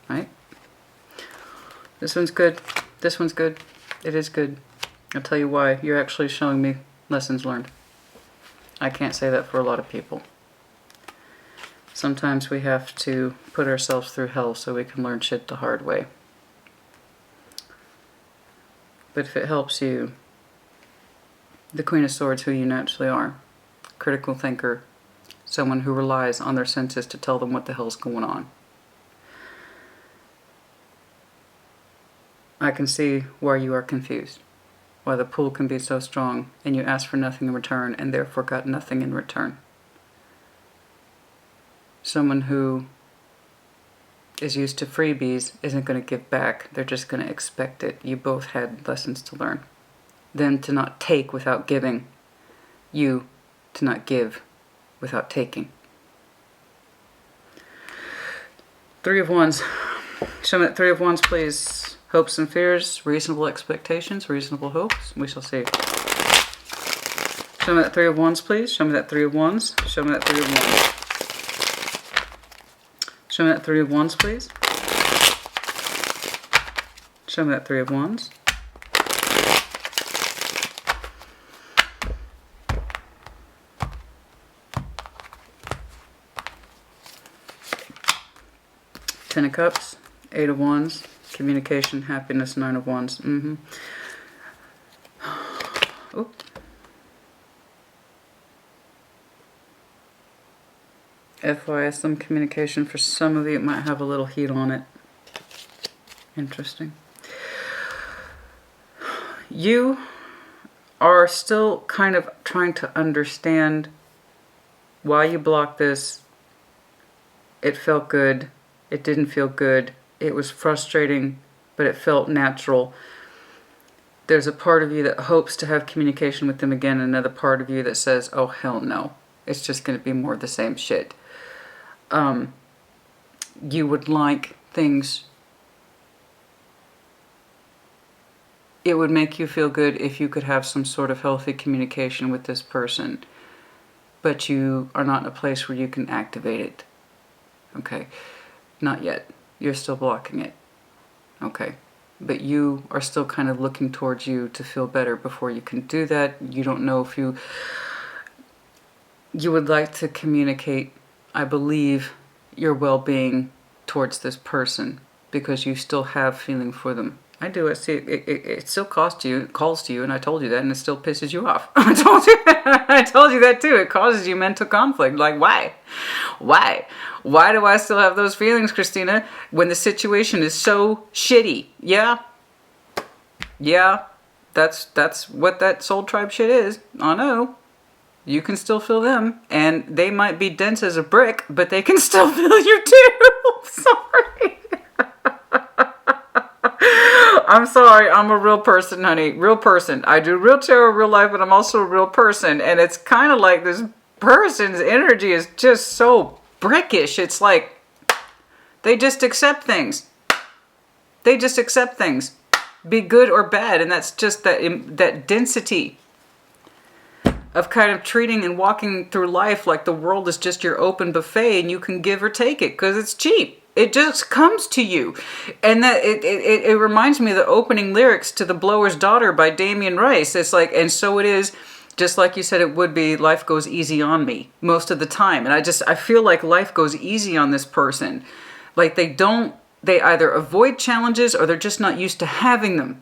Right? This one's good. This one's good. It is good. I'll tell you why. You're actually showing me lessons learned. I can't say that for a lot of people. Sometimes we have to put ourselves through hell so we can learn shit the hard way. But if it helps you, the Queen of Swords, who you naturally are, critical thinker, someone who relies on their senses to tell them what the hell's going on. I can see why you are confused, why the pull can be so strong and you ask for nothing in return and therefore got nothing in return. Someone who is used to freebies isn't going to give back. They're just going to expect it. You both had lessons to learn. Them to not take without giving. You to not give without taking. Three of Wands. Show me that Three of Wands, please. Hopes and fears, reasonable expectations, reasonable hopes. We shall see. Show me that Three of Wands, please. Show me that Three of Wands. Show me that Three of Wands. Show me that Three of Wands, please. Show me that Three of Wands. Ten of Cups, Eight of Wands, communication, happiness, Nine of Wands. Oop. FYI, some communication for some of you, it might have a little heat on it. Interesting. You are still kind of trying to understand why you blocked this. It felt good. It didn't feel good. It was frustrating, but it felt natural. There's a part of you that hopes to have communication with them again, and another part of you that says, oh, hell no. It's just going to be more of the same shit. You would like things. It would make you feel good if you could have some sort of healthy communication with this person, but you are not in a place where you can activate it. Okay, not yet. You're still blocking it. Okay, but you are still kind of looking towards you to feel better before you can do that. You don't know if you would like to communicate, I believe, your well-being towards this person because you still have feeling for them. I do. I see it still calls to you, and I told you that, and it still pisses you off. I told you that too. It causes you mental conflict. Like, why? Why do I still have those feelings, Christina, when the situation is so shitty? Yeah, that's what that soul tribe shit is. I know. You can still feel them, and they might be dense as a brick, but they can still feel you too. Sorry. I'm sorry, I'm a real person, honey. Real person. I do real tarot, real life, but I'm also a real person. And it's kind of like this person's energy is just so brickish. It's like they just accept things. They just accept things. Be good or bad. And that's just that density of kind of treating and walking through life like the world is just your open buffet and you can give or take it because it's cheap. It just comes to you. And that it reminds me of the opening lyrics to The Blower's Daughter by Damien Rice. It's like, and so it is Just like you said it would be, life goes easy on me most of the time. And I feel like life goes easy on this person. Like they either avoid challenges or they're just not used to having them.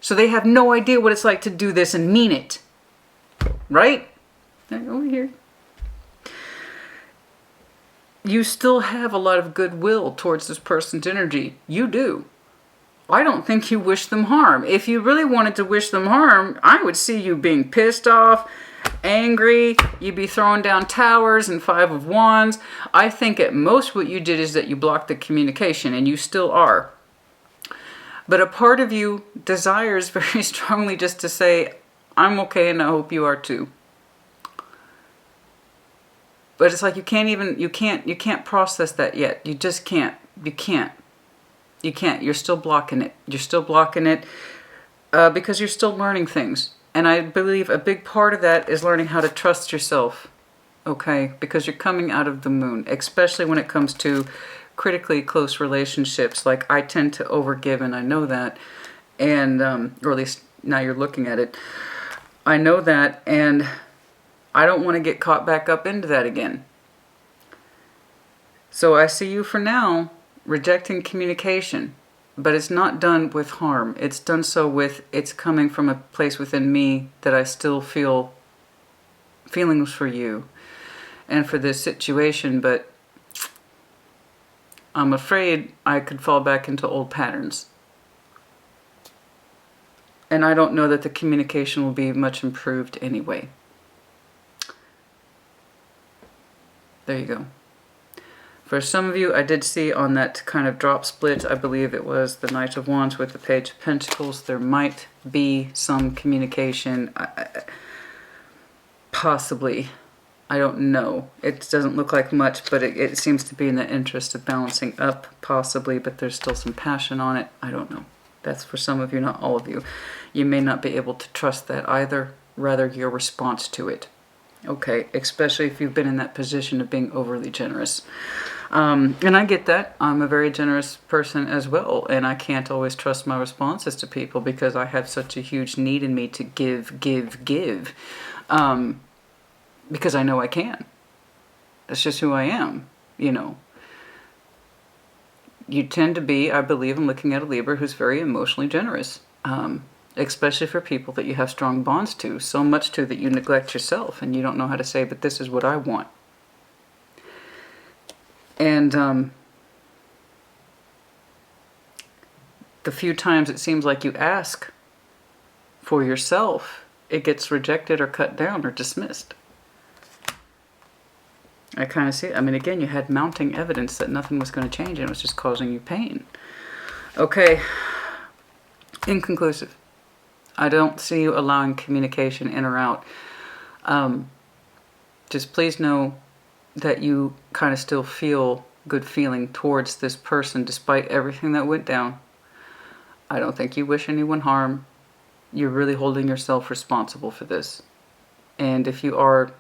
So they have no idea what it's like to do this and mean it. Right? Over here. You still have a lot of goodwill towards this person's energy. You do. I don't think you wish them harm. If you really wanted to wish them harm, I would see you being pissed off, angry, you'd be throwing down towers and 5 of Wands. I think at most what you did is that you blocked the communication, and you still are. But a part of you desires very strongly just to say, I'm okay and I hope you are too. But it's like you can't process that yet. You just can't. You can't. You're still blocking it. You're still blocking it because you're still learning things. And I believe a big part of that is learning how to trust yourself. Okay? Because you're coming out of the moon, especially when it comes to critically close relationships. Like, I tend to overgive, and I know that. And, or at least now you're looking at it. I know that, and I don't want to get caught back up into that again. So I see you for now rejecting communication, but it's not done with harm. It's done so with, it's coming from a place within me that I still feel feelings for you and for this situation, but I'm afraid I could fall back into old patterns. And I don't know that the communication will be much improved anyway. There you go. For some of you, I did see on that kind of drop split, I believe it was the Knight of Wands with the Page of Pentacles, there might be some communication, possibly. I don't know. It doesn't look like much, but it seems to be in the interest of balancing up, possibly, but there's still some passion on it. I don't know. That's for some of you, not all of you. You may not be able to trust that either, rather your response to it. Okay, especially if you've been in that position of being overly generous. And I get that. I'm a very generous person as well, and I can't always trust my responses to people because I have such a huge need in me to give. Because I know I can. That's just who I am, you know. You tend to be, I believe, I'm looking at a Libra who's very emotionally generous. Especially for people that you have strong bonds to, so much to that you neglect yourself and you don't know how to say, but this is what I want. And the few times it seems like you ask for yourself, it gets rejected or cut down or dismissed. I kind of see it. I mean, again, you had mounting evidence that nothing was going to change and it was just causing you pain. Okay, inconclusive. I don't see you allowing communication in or out. Just please know that you kind of still feel good feeling towards this person despite everything that went down. I don't think you wish anyone harm. You're really holding yourself responsible for this. And if you are,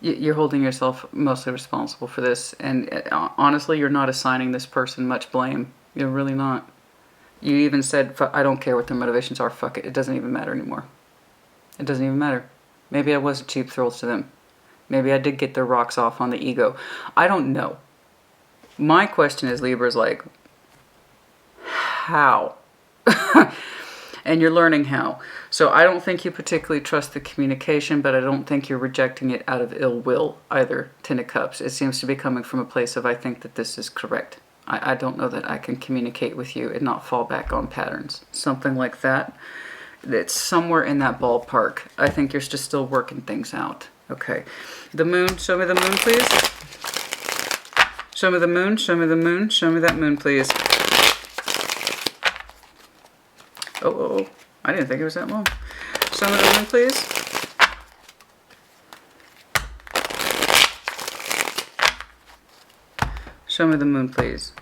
you're holding yourself mostly responsible for this. And honestly, you're not assigning this person much blame. You're really not. You even said, I don't care what their motivations are, fuck it. It doesn't even matter anymore. It doesn't even matter. Maybe I was cheap thrills to them. Maybe I did get their rocks off on the ego. I don't know. My question is, Libra, is like, how? And you're learning how. So I don't think you particularly trust the communication, but I don't think you're rejecting it out of ill will either, Ten of Cups. It seems to be coming from a place of, I think that this is correct. I don't know that I can communicate with you and not fall back on patterns. Something like that. It's somewhere in that ballpark. I think you're just still working things out. Okay. The moon. Show me the moon, please. Show me the moon. Show me the moon. Show me that moon, please. Oh. I didn't think it was that long. Show me the moon, please. Show me the moon, please.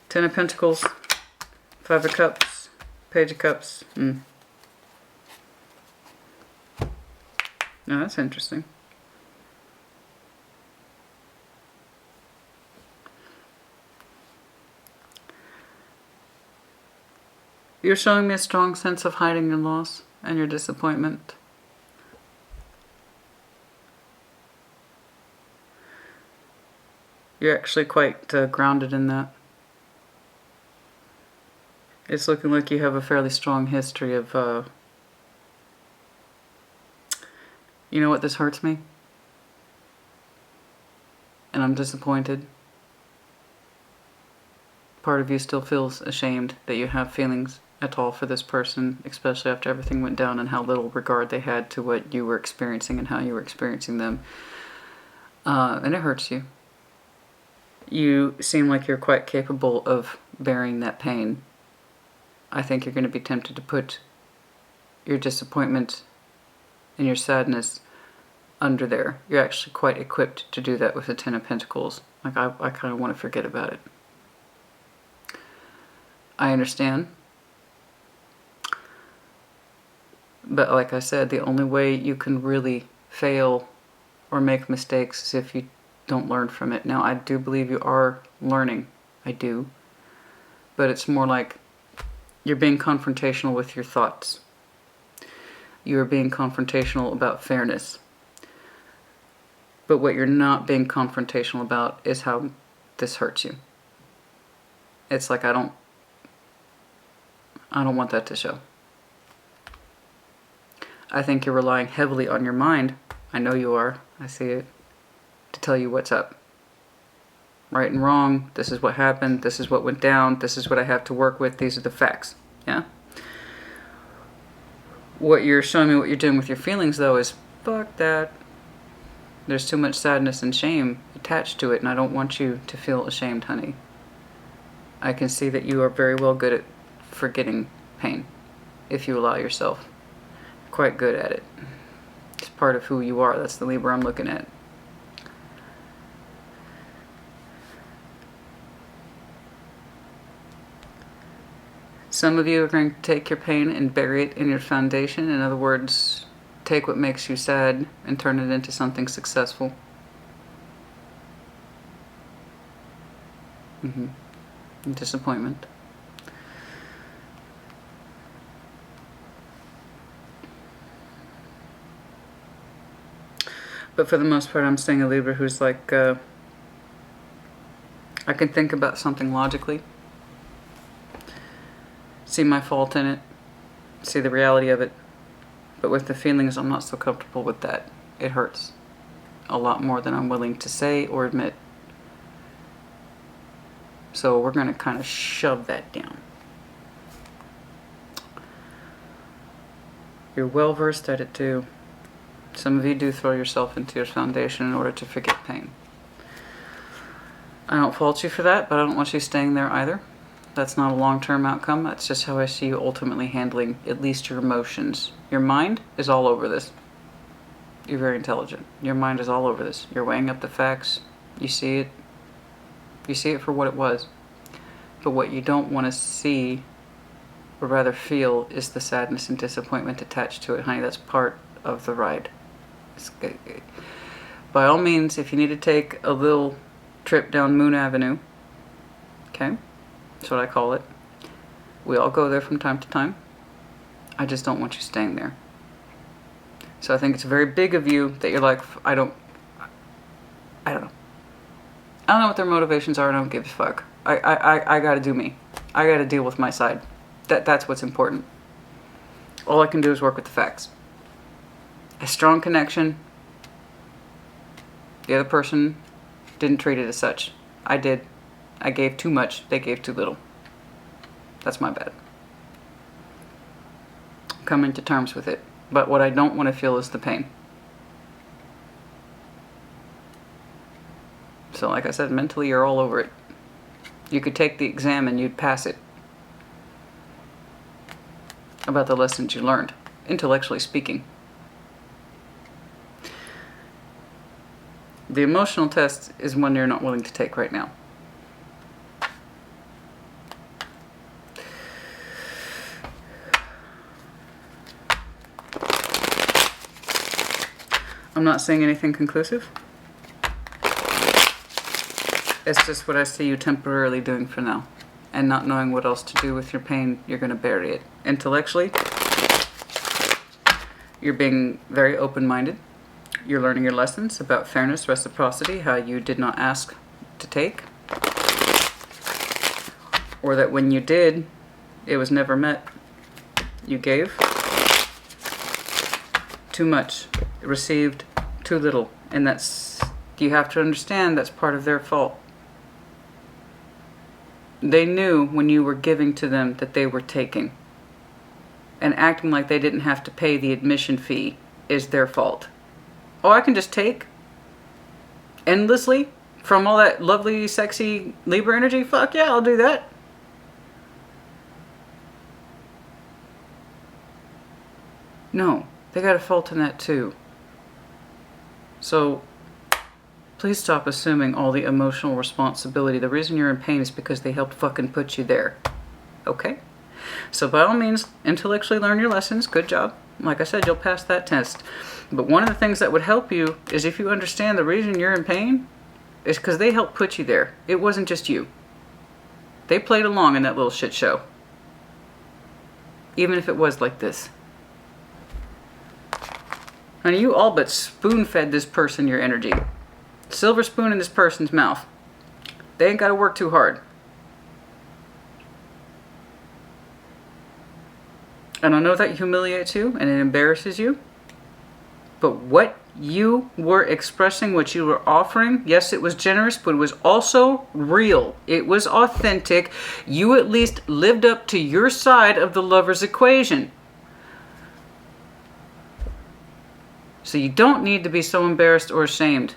Ten of Pentacles, Five of Cups, Page of Cups. Now that's interesting. You're showing me a strong sense of hiding your loss and your disappointment. You're actually quite grounded in that. It's looking like you have a fairly strong history of, you know what, this hurts me. And I'm disappointed. Part of you still feels ashamed that you have feelings at all for this person, especially after everything went down and how little regard they had to what you were experiencing and how you were experiencing them. And it hurts you. You seem like you're quite capable of bearing that pain. I think you're going to be tempted to put your disappointment and your sadness under there. You're actually quite equipped to do that with the Ten of Pentacles. Like, I kind of want to forget about it. I understand. But like I said, the only way you can really fail or make mistakes is if you don't learn from it. Now, I do believe you are learning. I do. But it's more like you're being confrontational with your thoughts. You're being confrontational about fairness. But what you're not being confrontational about is how this hurts you. It's like, I don't want that to show. I think you're relying heavily on your mind. I know you are. I see it. To tell you what's up. Right and wrong. This is what happened. This is what went down. This is what I have to work with. These are the facts. Yeah? What you're showing me, what you're doing with your feelings, though, is fuck that. There's too much sadness and shame attached to it, and I don't want you to feel ashamed, honey. I can see that you are very well good at forgetting pain, if you allow yourself. Quite good at it. It's part of who you are. That's the Libra I'm looking at. Some of you are going to take your pain and bury it in your foundation. In other words, take what makes you sad and turn it into something successful. Disappointment. But for the most part, I'm seeing a Libra who's like, I can think about something logically, see my fault in it, see the reality of it, but with the feelings, I'm not so comfortable with that. It hurts a lot more than I'm willing to say or admit. So we're going to kind of shove that down. You're well versed at it too. Some of you do throw yourself into your foundation in order to forget pain. I don't fault you for that, but I don't want you staying there either. That's not a long-term outcome. That's just how I see you ultimately handling at least your emotions. Your mind is all over this. You're very intelligent. Your mind is all over this. You're weighing up the facts. You see it. You see it for what it was. But what you don't want to see, or rather feel, is the sadness and disappointment attached to it. Honey, that's part of the ride. By all means, if you need to take a little trip down Moon Avenue, okay? That's what I call it. We all go there from time to time. I just don't want you staying there. So I think it's very big of you that you're like, I don't know. I don't know what their motivations are, and I don't give a fuck. I gotta do me. I gotta deal with my side. That's what's important. All I can do is work with the facts. A strong connection. The other person didn't treat it as such. I did. I gave too much. They gave too little. That's my bad. I'm coming to terms with it. But what I don't want to feel is the pain. So like I said, mentally you're all over it. You could take the exam and you'd pass it. About the lessons you learned, intellectually speaking. The emotional test is one you're not willing to take right now. I'm not saying anything conclusive. It's just what I see you temporarily doing for now. and not knowing what else to do with your pain, you're going to bury it. Intellectually, you're being very open-minded. You're learning your lessons about fairness, reciprocity, how you did not ask to take, or that when you did, it was never met. You gave too much, received too little, and you have to understand that's part of their fault. They knew when you were giving to them that they were taking, and acting like they didn't have to pay the admission fee is their fault. Oh, I can just take endlessly from all that lovely, sexy Libra energy? Fuck yeah, I'll do that. No, they got a fault in that too. So please stop assuming all the emotional responsibility. The reason you're in pain is because they helped fucking put you there. Okay? So by all means, intellectually learn your lessons. Good job. Like I said, you'll pass that test. But one of the things that would help you is if you understand the reason you're in pain is because they helped put you there. It wasn't just you. They played along in that little shit show. Even if it was like this. Honey, you all but spoon-fed this person your energy. Silver spoon in this person's mouth. They ain't got to work too hard. And I know that humiliates you and it embarrasses you. But what you were expressing, what you were offering, yes, it was generous, but it was also real. It was authentic. You at least lived up to your side of the lover's equation. So you don't need to be so embarrassed or ashamed.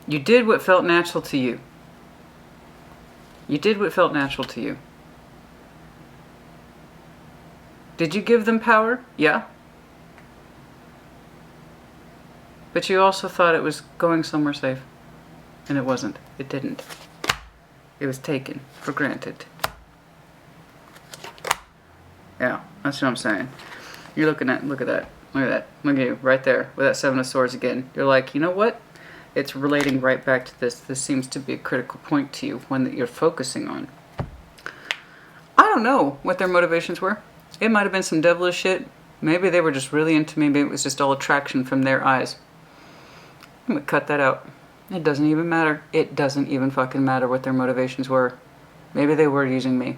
You did what felt natural to you. You did what felt natural to you. Did you give them power? Yeah. But you also thought it was going somewhere safe. And it wasn't. It didn't. It was taken for granted. Yeah, that's what I'm saying. You're looking at, look at that. Look at that. Look at you, right there, with that Seven of Swords again. You're like, you know what? It's relating right back to this. This seems to be a critical point to you, one that you're focusing on. I don't know what their motivations were. It might have been some devilish shit. Maybe they were just really into me. Maybe it was just all attraction from their eyes. I'm gonna cut that out. It doesn't even matter. It doesn't even fucking matter what their motivations were. Maybe they were using me.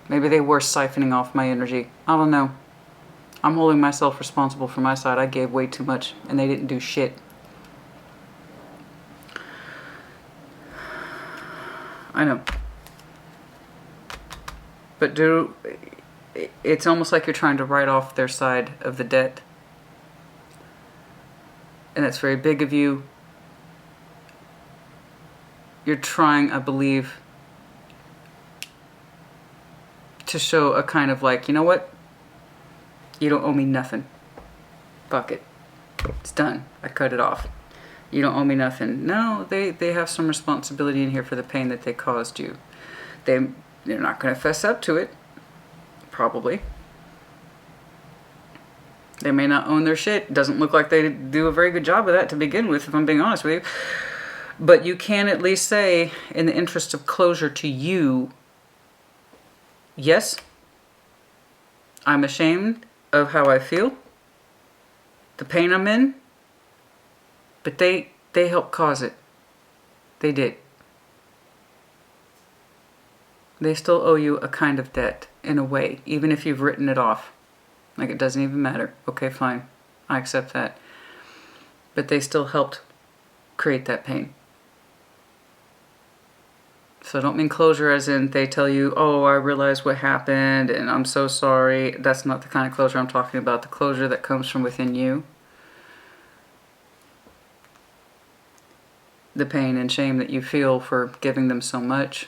Maybe they were siphoning off my energy. I don't know. I'm holding myself responsible for my side. I gave way too much, and they didn't do shit. I know. But it's almost like you're trying to write off their side of the debt. And that's very big of you. You're trying, I believe, to show a kind of like, you know what? You don't owe me nothing. Fuck it. It's done. I cut it off. You don't owe me nothing. No, they have some responsibility in here for the pain that they caused you. They're not going to fess up to it. Probably. They may not own their shit. Doesn't look like they do a very good job of that to begin with, if I'm being honest with you. But you can at least say, in the interest of closure to you, yes, I'm ashamed of how I feel, the pain I'm in, but they helped cause it. They did. They still owe you a kind of debt, in a way, even if you've written it off. Like, it doesn't even matter. Okay, fine. I accept that. But they still helped create that pain. So I don't mean closure as in they tell you, oh, I realize what happened and I'm so sorry. That's not the kind of closure I'm talking about. The closure that comes from within you. The pain and shame that you feel for giving them so much.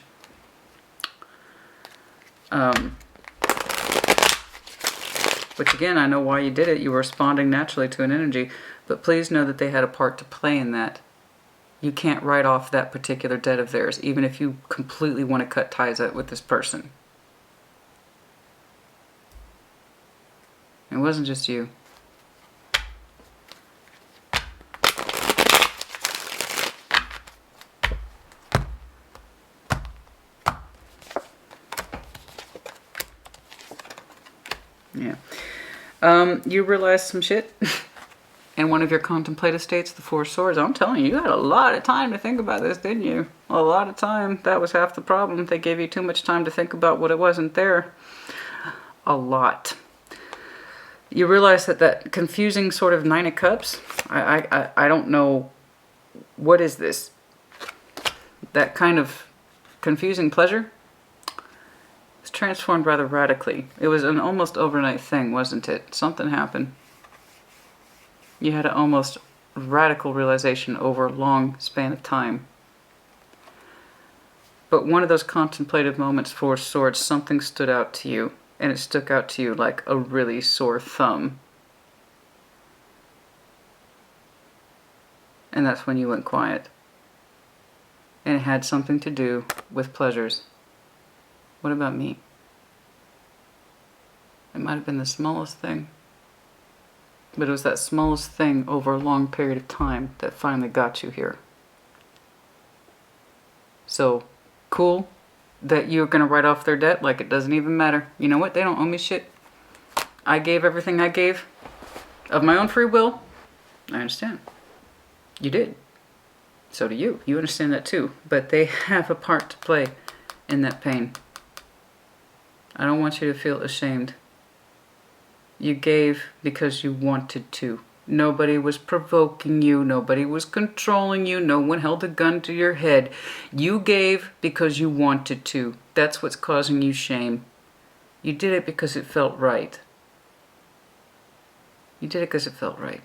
Which again, I know why you did it. You were responding naturally to an energy. But please know that they had a part to play in that. You can't write off that particular debt of theirs, even if you completely want to cut ties out with this person. It wasn't just you. Yeah. You realized some shit in one of your contemplative states, the Four Swords. I'm telling you, you had a lot of time to think about this, didn't you? A lot of time. That was half the problem. They gave you too much time to think about what it wasn't there. A lot. You realize that confusing sort of Nine of Cups, I don't know, what is this? That kind of confusing pleasure? It's transformed rather radically. It was an almost overnight thing, wasn't it? Something happened. You had an almost radical realization over a long span of time. But one of those contemplative moments, Four Swords, something stood out to you. And it stuck out to you like a really sore thumb. And that's when you went quiet. And it had something to do with pleasures. What about me? It might have been the smallest thing. But it was that smallest thing over a long period of time that finally got you here. So, cool that you're going to write off their debt like it doesn't even matter. You know what? They don't owe me shit. I gave everything I gave of my own free will. I understand. You did. So do you. You understand that too. But they have a part to play in that pain. I don't want you to feel ashamed. You gave because you wanted to. Nobody was provoking you. Nobody was controlling you. No one held a gun to your head. You gave because you wanted to. That's what's causing you shame. You did it because it felt right. You did it because it felt right.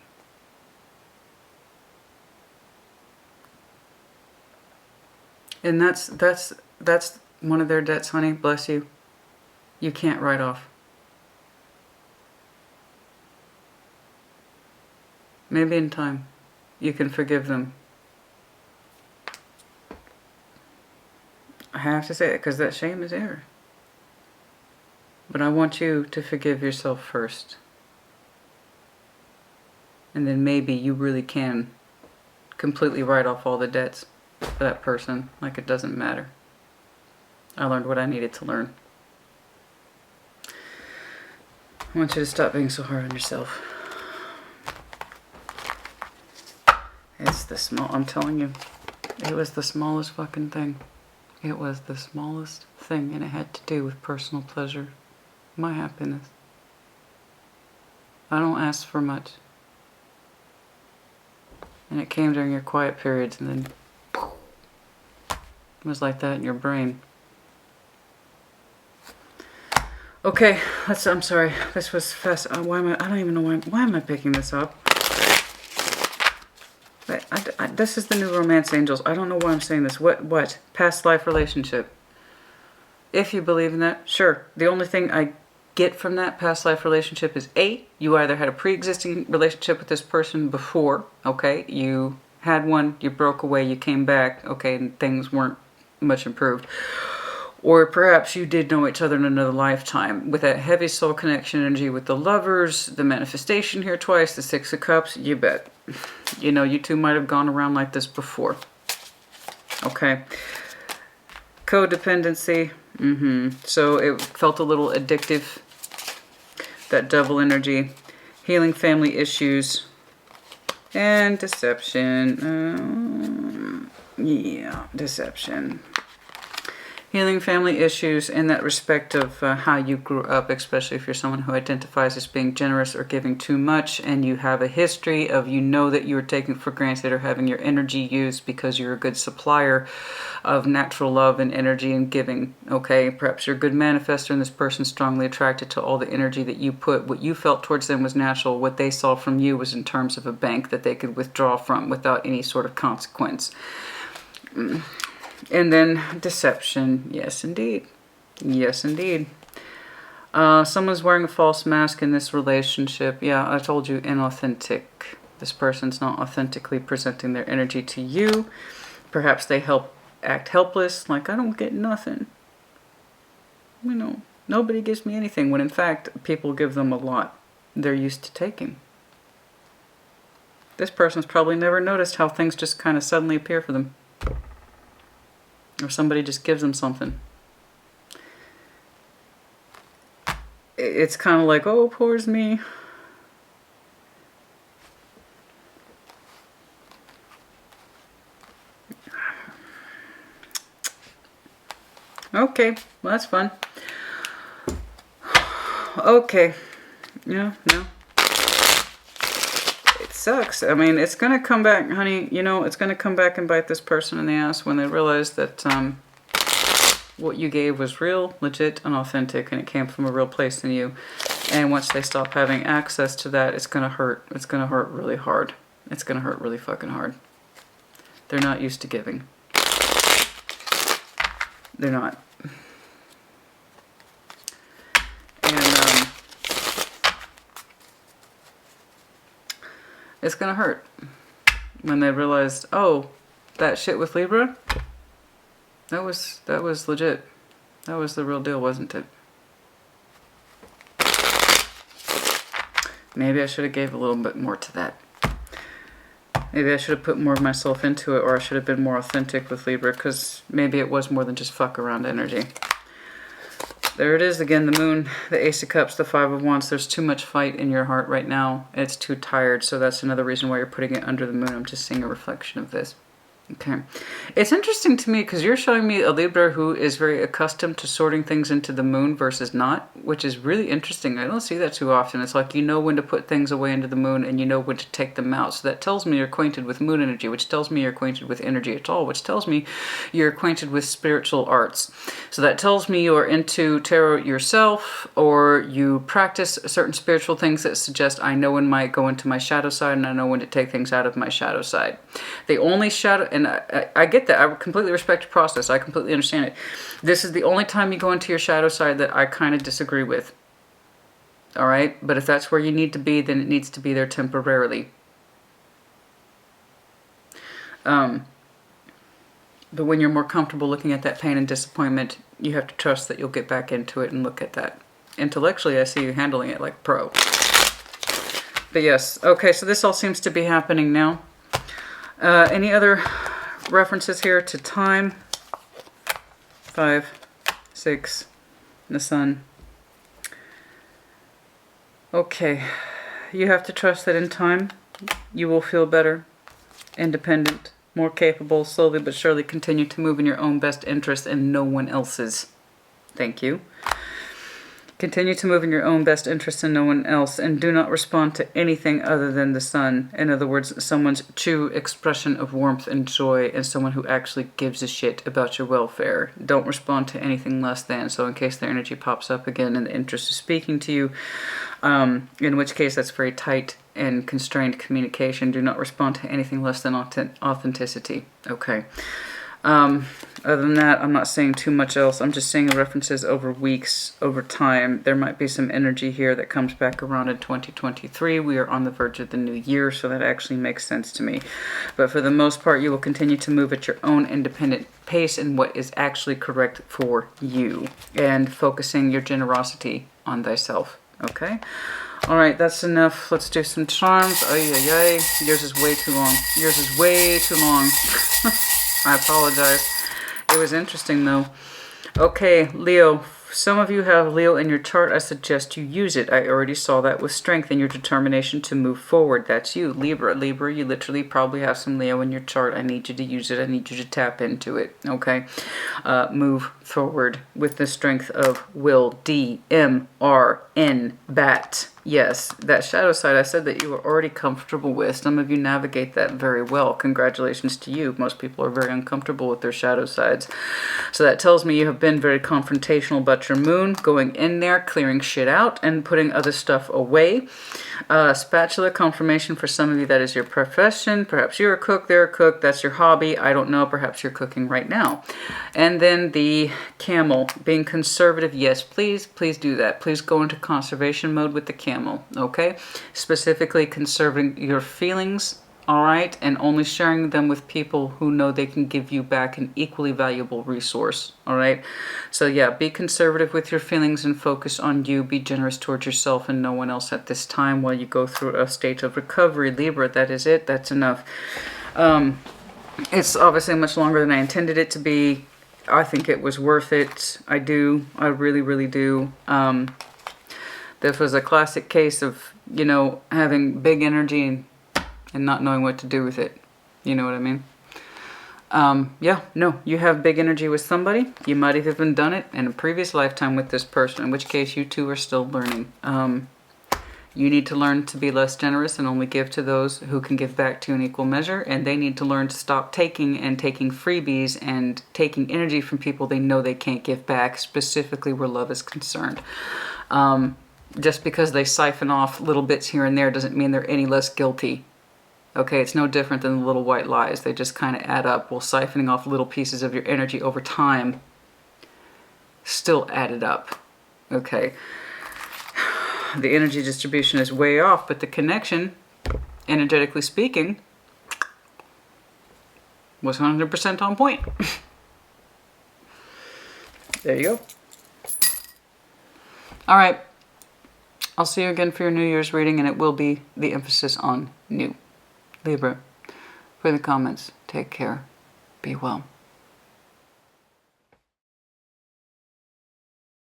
And that's one of their debts, honey. Bless you. You can't write off. Maybe in time you can forgive them. I have to say it because that shame is there. But I want you to forgive yourself first. And then maybe you really can completely write off all the debts for that person like it doesn't matter. I learned what I needed to learn. I want you to stop being so hard on yourself. It's the small, I'm telling you, it was the smallest fucking thing. It was the smallest thing, and it had to do with personal pleasure, my happiness. I don't ask for much. And it came during your quiet periods, and then it was like that in your brain. Okay, I'm sorry. This was fast. I don't even know why am I picking this up? This is the new Romance Angels. I don't know why I'm saying this. What? Past life relationship. If you believe in that, sure. The only thing I get from that past life relationship is A, you either had a pre-existing relationship with this person before, okay? You had one, you broke away, you came back, okay, and things weren't much improved. Or perhaps you did know each other in another lifetime. With that heavy soul connection energy with the lovers, the manifestation here twice, the Six of Cups, you bet. You know, you two might have gone around like this before. Okay. Codependency. So it felt a little addictive. That double energy. Healing family issues. And deception. Deception. Healing family issues in that respect of how you grew up, especially if you're someone who identifies as being generous or giving too much, and you have a history of you know that you were taken for granted or having your energy used because you're a good supplier of natural love and energy and giving, okay? Perhaps you're a good manifester and this person's strongly attracted to all the energy that you put. What you felt towards them was natural. What they saw from you was in terms of a bank that they could withdraw from without any sort of consequence. And then deception. Yes, indeed. Yes, indeed. Someone's wearing a false mask in this relationship. Yeah, I told you, inauthentic. This person's not authentically presenting their energy to you. Perhaps they act helpless, like, I don't get nothing. You know, nobody gives me anything, when in fact, people give them a lot. They're used to taking. This person's probably never noticed how things just kind of suddenly appear for them. Or somebody just gives them something. it's kind of like, oh, poor's me. Okay, well, that's fun. Okay. Yeah, no. It sucks. I mean, it's going to come back, honey. You know, it's going to come back and bite this person in the ass when they realize that what you gave was real, legit, and authentic, and it came from a real place in you. And once they stop having access to that, it's going to hurt. It's going to hurt really hard. It's going to hurt really fucking hard. They're not used to giving. They're not. And it's going to hurt when they realize, oh, that shit with Libra, that was legit. That was the real deal, wasn't it? Maybe I should have gave a little bit more to that. Maybe I should have put more of myself into it, or I should have been more authentic with Libra, because maybe it was more than just fuck around energy. There it is again, the moon, the Ace of Cups, the Five of Wands. There's too much fight in your heart right now. It's too tired, so that's another reason why you're putting it under the moon. I'm just seeing a reflection of this. Okay. It's interesting to me because you're showing me a Libra who is very accustomed to sorting things into the moon versus not, which is really interesting. I don't see that too often. It's like you know when to put things away into the moon and you know when to take them out. So that tells me you're acquainted with moon energy, which tells me you're acquainted with energy at all, which tells me you're acquainted with spiritual arts. So that tells me you're into tarot yourself, or you practice certain spiritual things that suggest I know when I go into my shadow side and I know when to take things out of my shadow side. The only shadow, and I get that. I completely respect your process. I completely understand it. This is the only time you go into your shadow side that I kind of disagree with. All right? But if that's where you need to be, then it needs to be there temporarily. But when you're more comfortable looking at that pain and disappointment, you have to trust that you'll get back into it and look at that. Intellectually, I see you handling it like pro. But yes. Okay, so this all seems to be happening now. Any other references here to time? 5, 6, the sun. Okay, you have to trust that in time you will feel better, independent, more capable, slowly but surely continue to move in your own best interest and no one else's. Thank you. Continue to move in your own best interest and no one else, and do not respond to anything other than the sun. In other words, someone's true expression of warmth and joy, and someone who actually gives a shit about your welfare. Don't respond to anything less than. So in case their energy pops up again in the interest of speaking to you, in which case that's very tight and constrained communication, do not respond to anything less than authenticity. Okay. Other than that, I'm not saying too much else. I'm just saying references over weeks, over time. There might be some energy here that comes back around in 2023. We are on the verge of the new year, so that actually makes sense to me. But for the most part, you will continue to move at your own independent pace in what is actually correct for you, and focusing your generosity on thyself. Okay? All right, that's enough. Let's do some charms. Ay, ay, ay. Yours is way too long. Yours is way too long. I apologize. It was interesting though. Okay, Leo. Some of you have Leo in your chart. I suggest you use it. I already saw that with strength and your determination to move forward. That's you. Libra. Libra, you literally probably have some Leo in your chart. I need you to use it. I need you to tap into it. Okay? Move forward with the strength of will. D-M-R-N. Bat. Yes, that shadow side I said that you were already comfortable with. Some of you navigate that very well. Congratulations to you. Most people are very uncomfortable with their shadow sides. So that tells me you have been very confrontational about your moon, going in there, clearing shit out, and putting other stuff away. Spatula confirmation for some of you, that is your profession. Perhaps you're a cook, they're a cook, that's your hobby. I don't know, perhaps you're cooking right now. And then the camel, being conservative. Yes, please do that. Please go into conservation mode with the camel, okay? Specifically conserving your feelings, all right? And only sharing them with people who know they can give you back an equally valuable resource, all right? So yeah, be conservative with your feelings and focus on you. Be generous towards yourself and no one else at this time while you go through a state of recovery. Libra, that is it. That's enough. It's obviously much longer than I intended it to be. I think it was worth it. I do. I really, really do. This was a classic case of, you know, having big energy and not knowing what to do with it. You know what I mean? Yeah, no, you have big energy with somebody. You might have even done it in a previous lifetime with this person, in which case you two are still learning. You need to learn to be less generous and only give to those who can give back to you in equal measure. And they need to learn to stop taking freebies and taking energy from people they know they can't give back, specifically where love is concerned. Just because they siphon off little bits here and there doesn't mean they're any less guilty. Okay, it's no different than the little white lies. They just kind of add up. Well, siphoning off little pieces of your energy over time still added up. Okay. The energy distribution is way off, but the connection, energetically speaking, was 100% on point. There you go. All right. I'll see you again for your New Year's reading, and it will be the emphasis on new. Libra, for the comments, take care. Be well.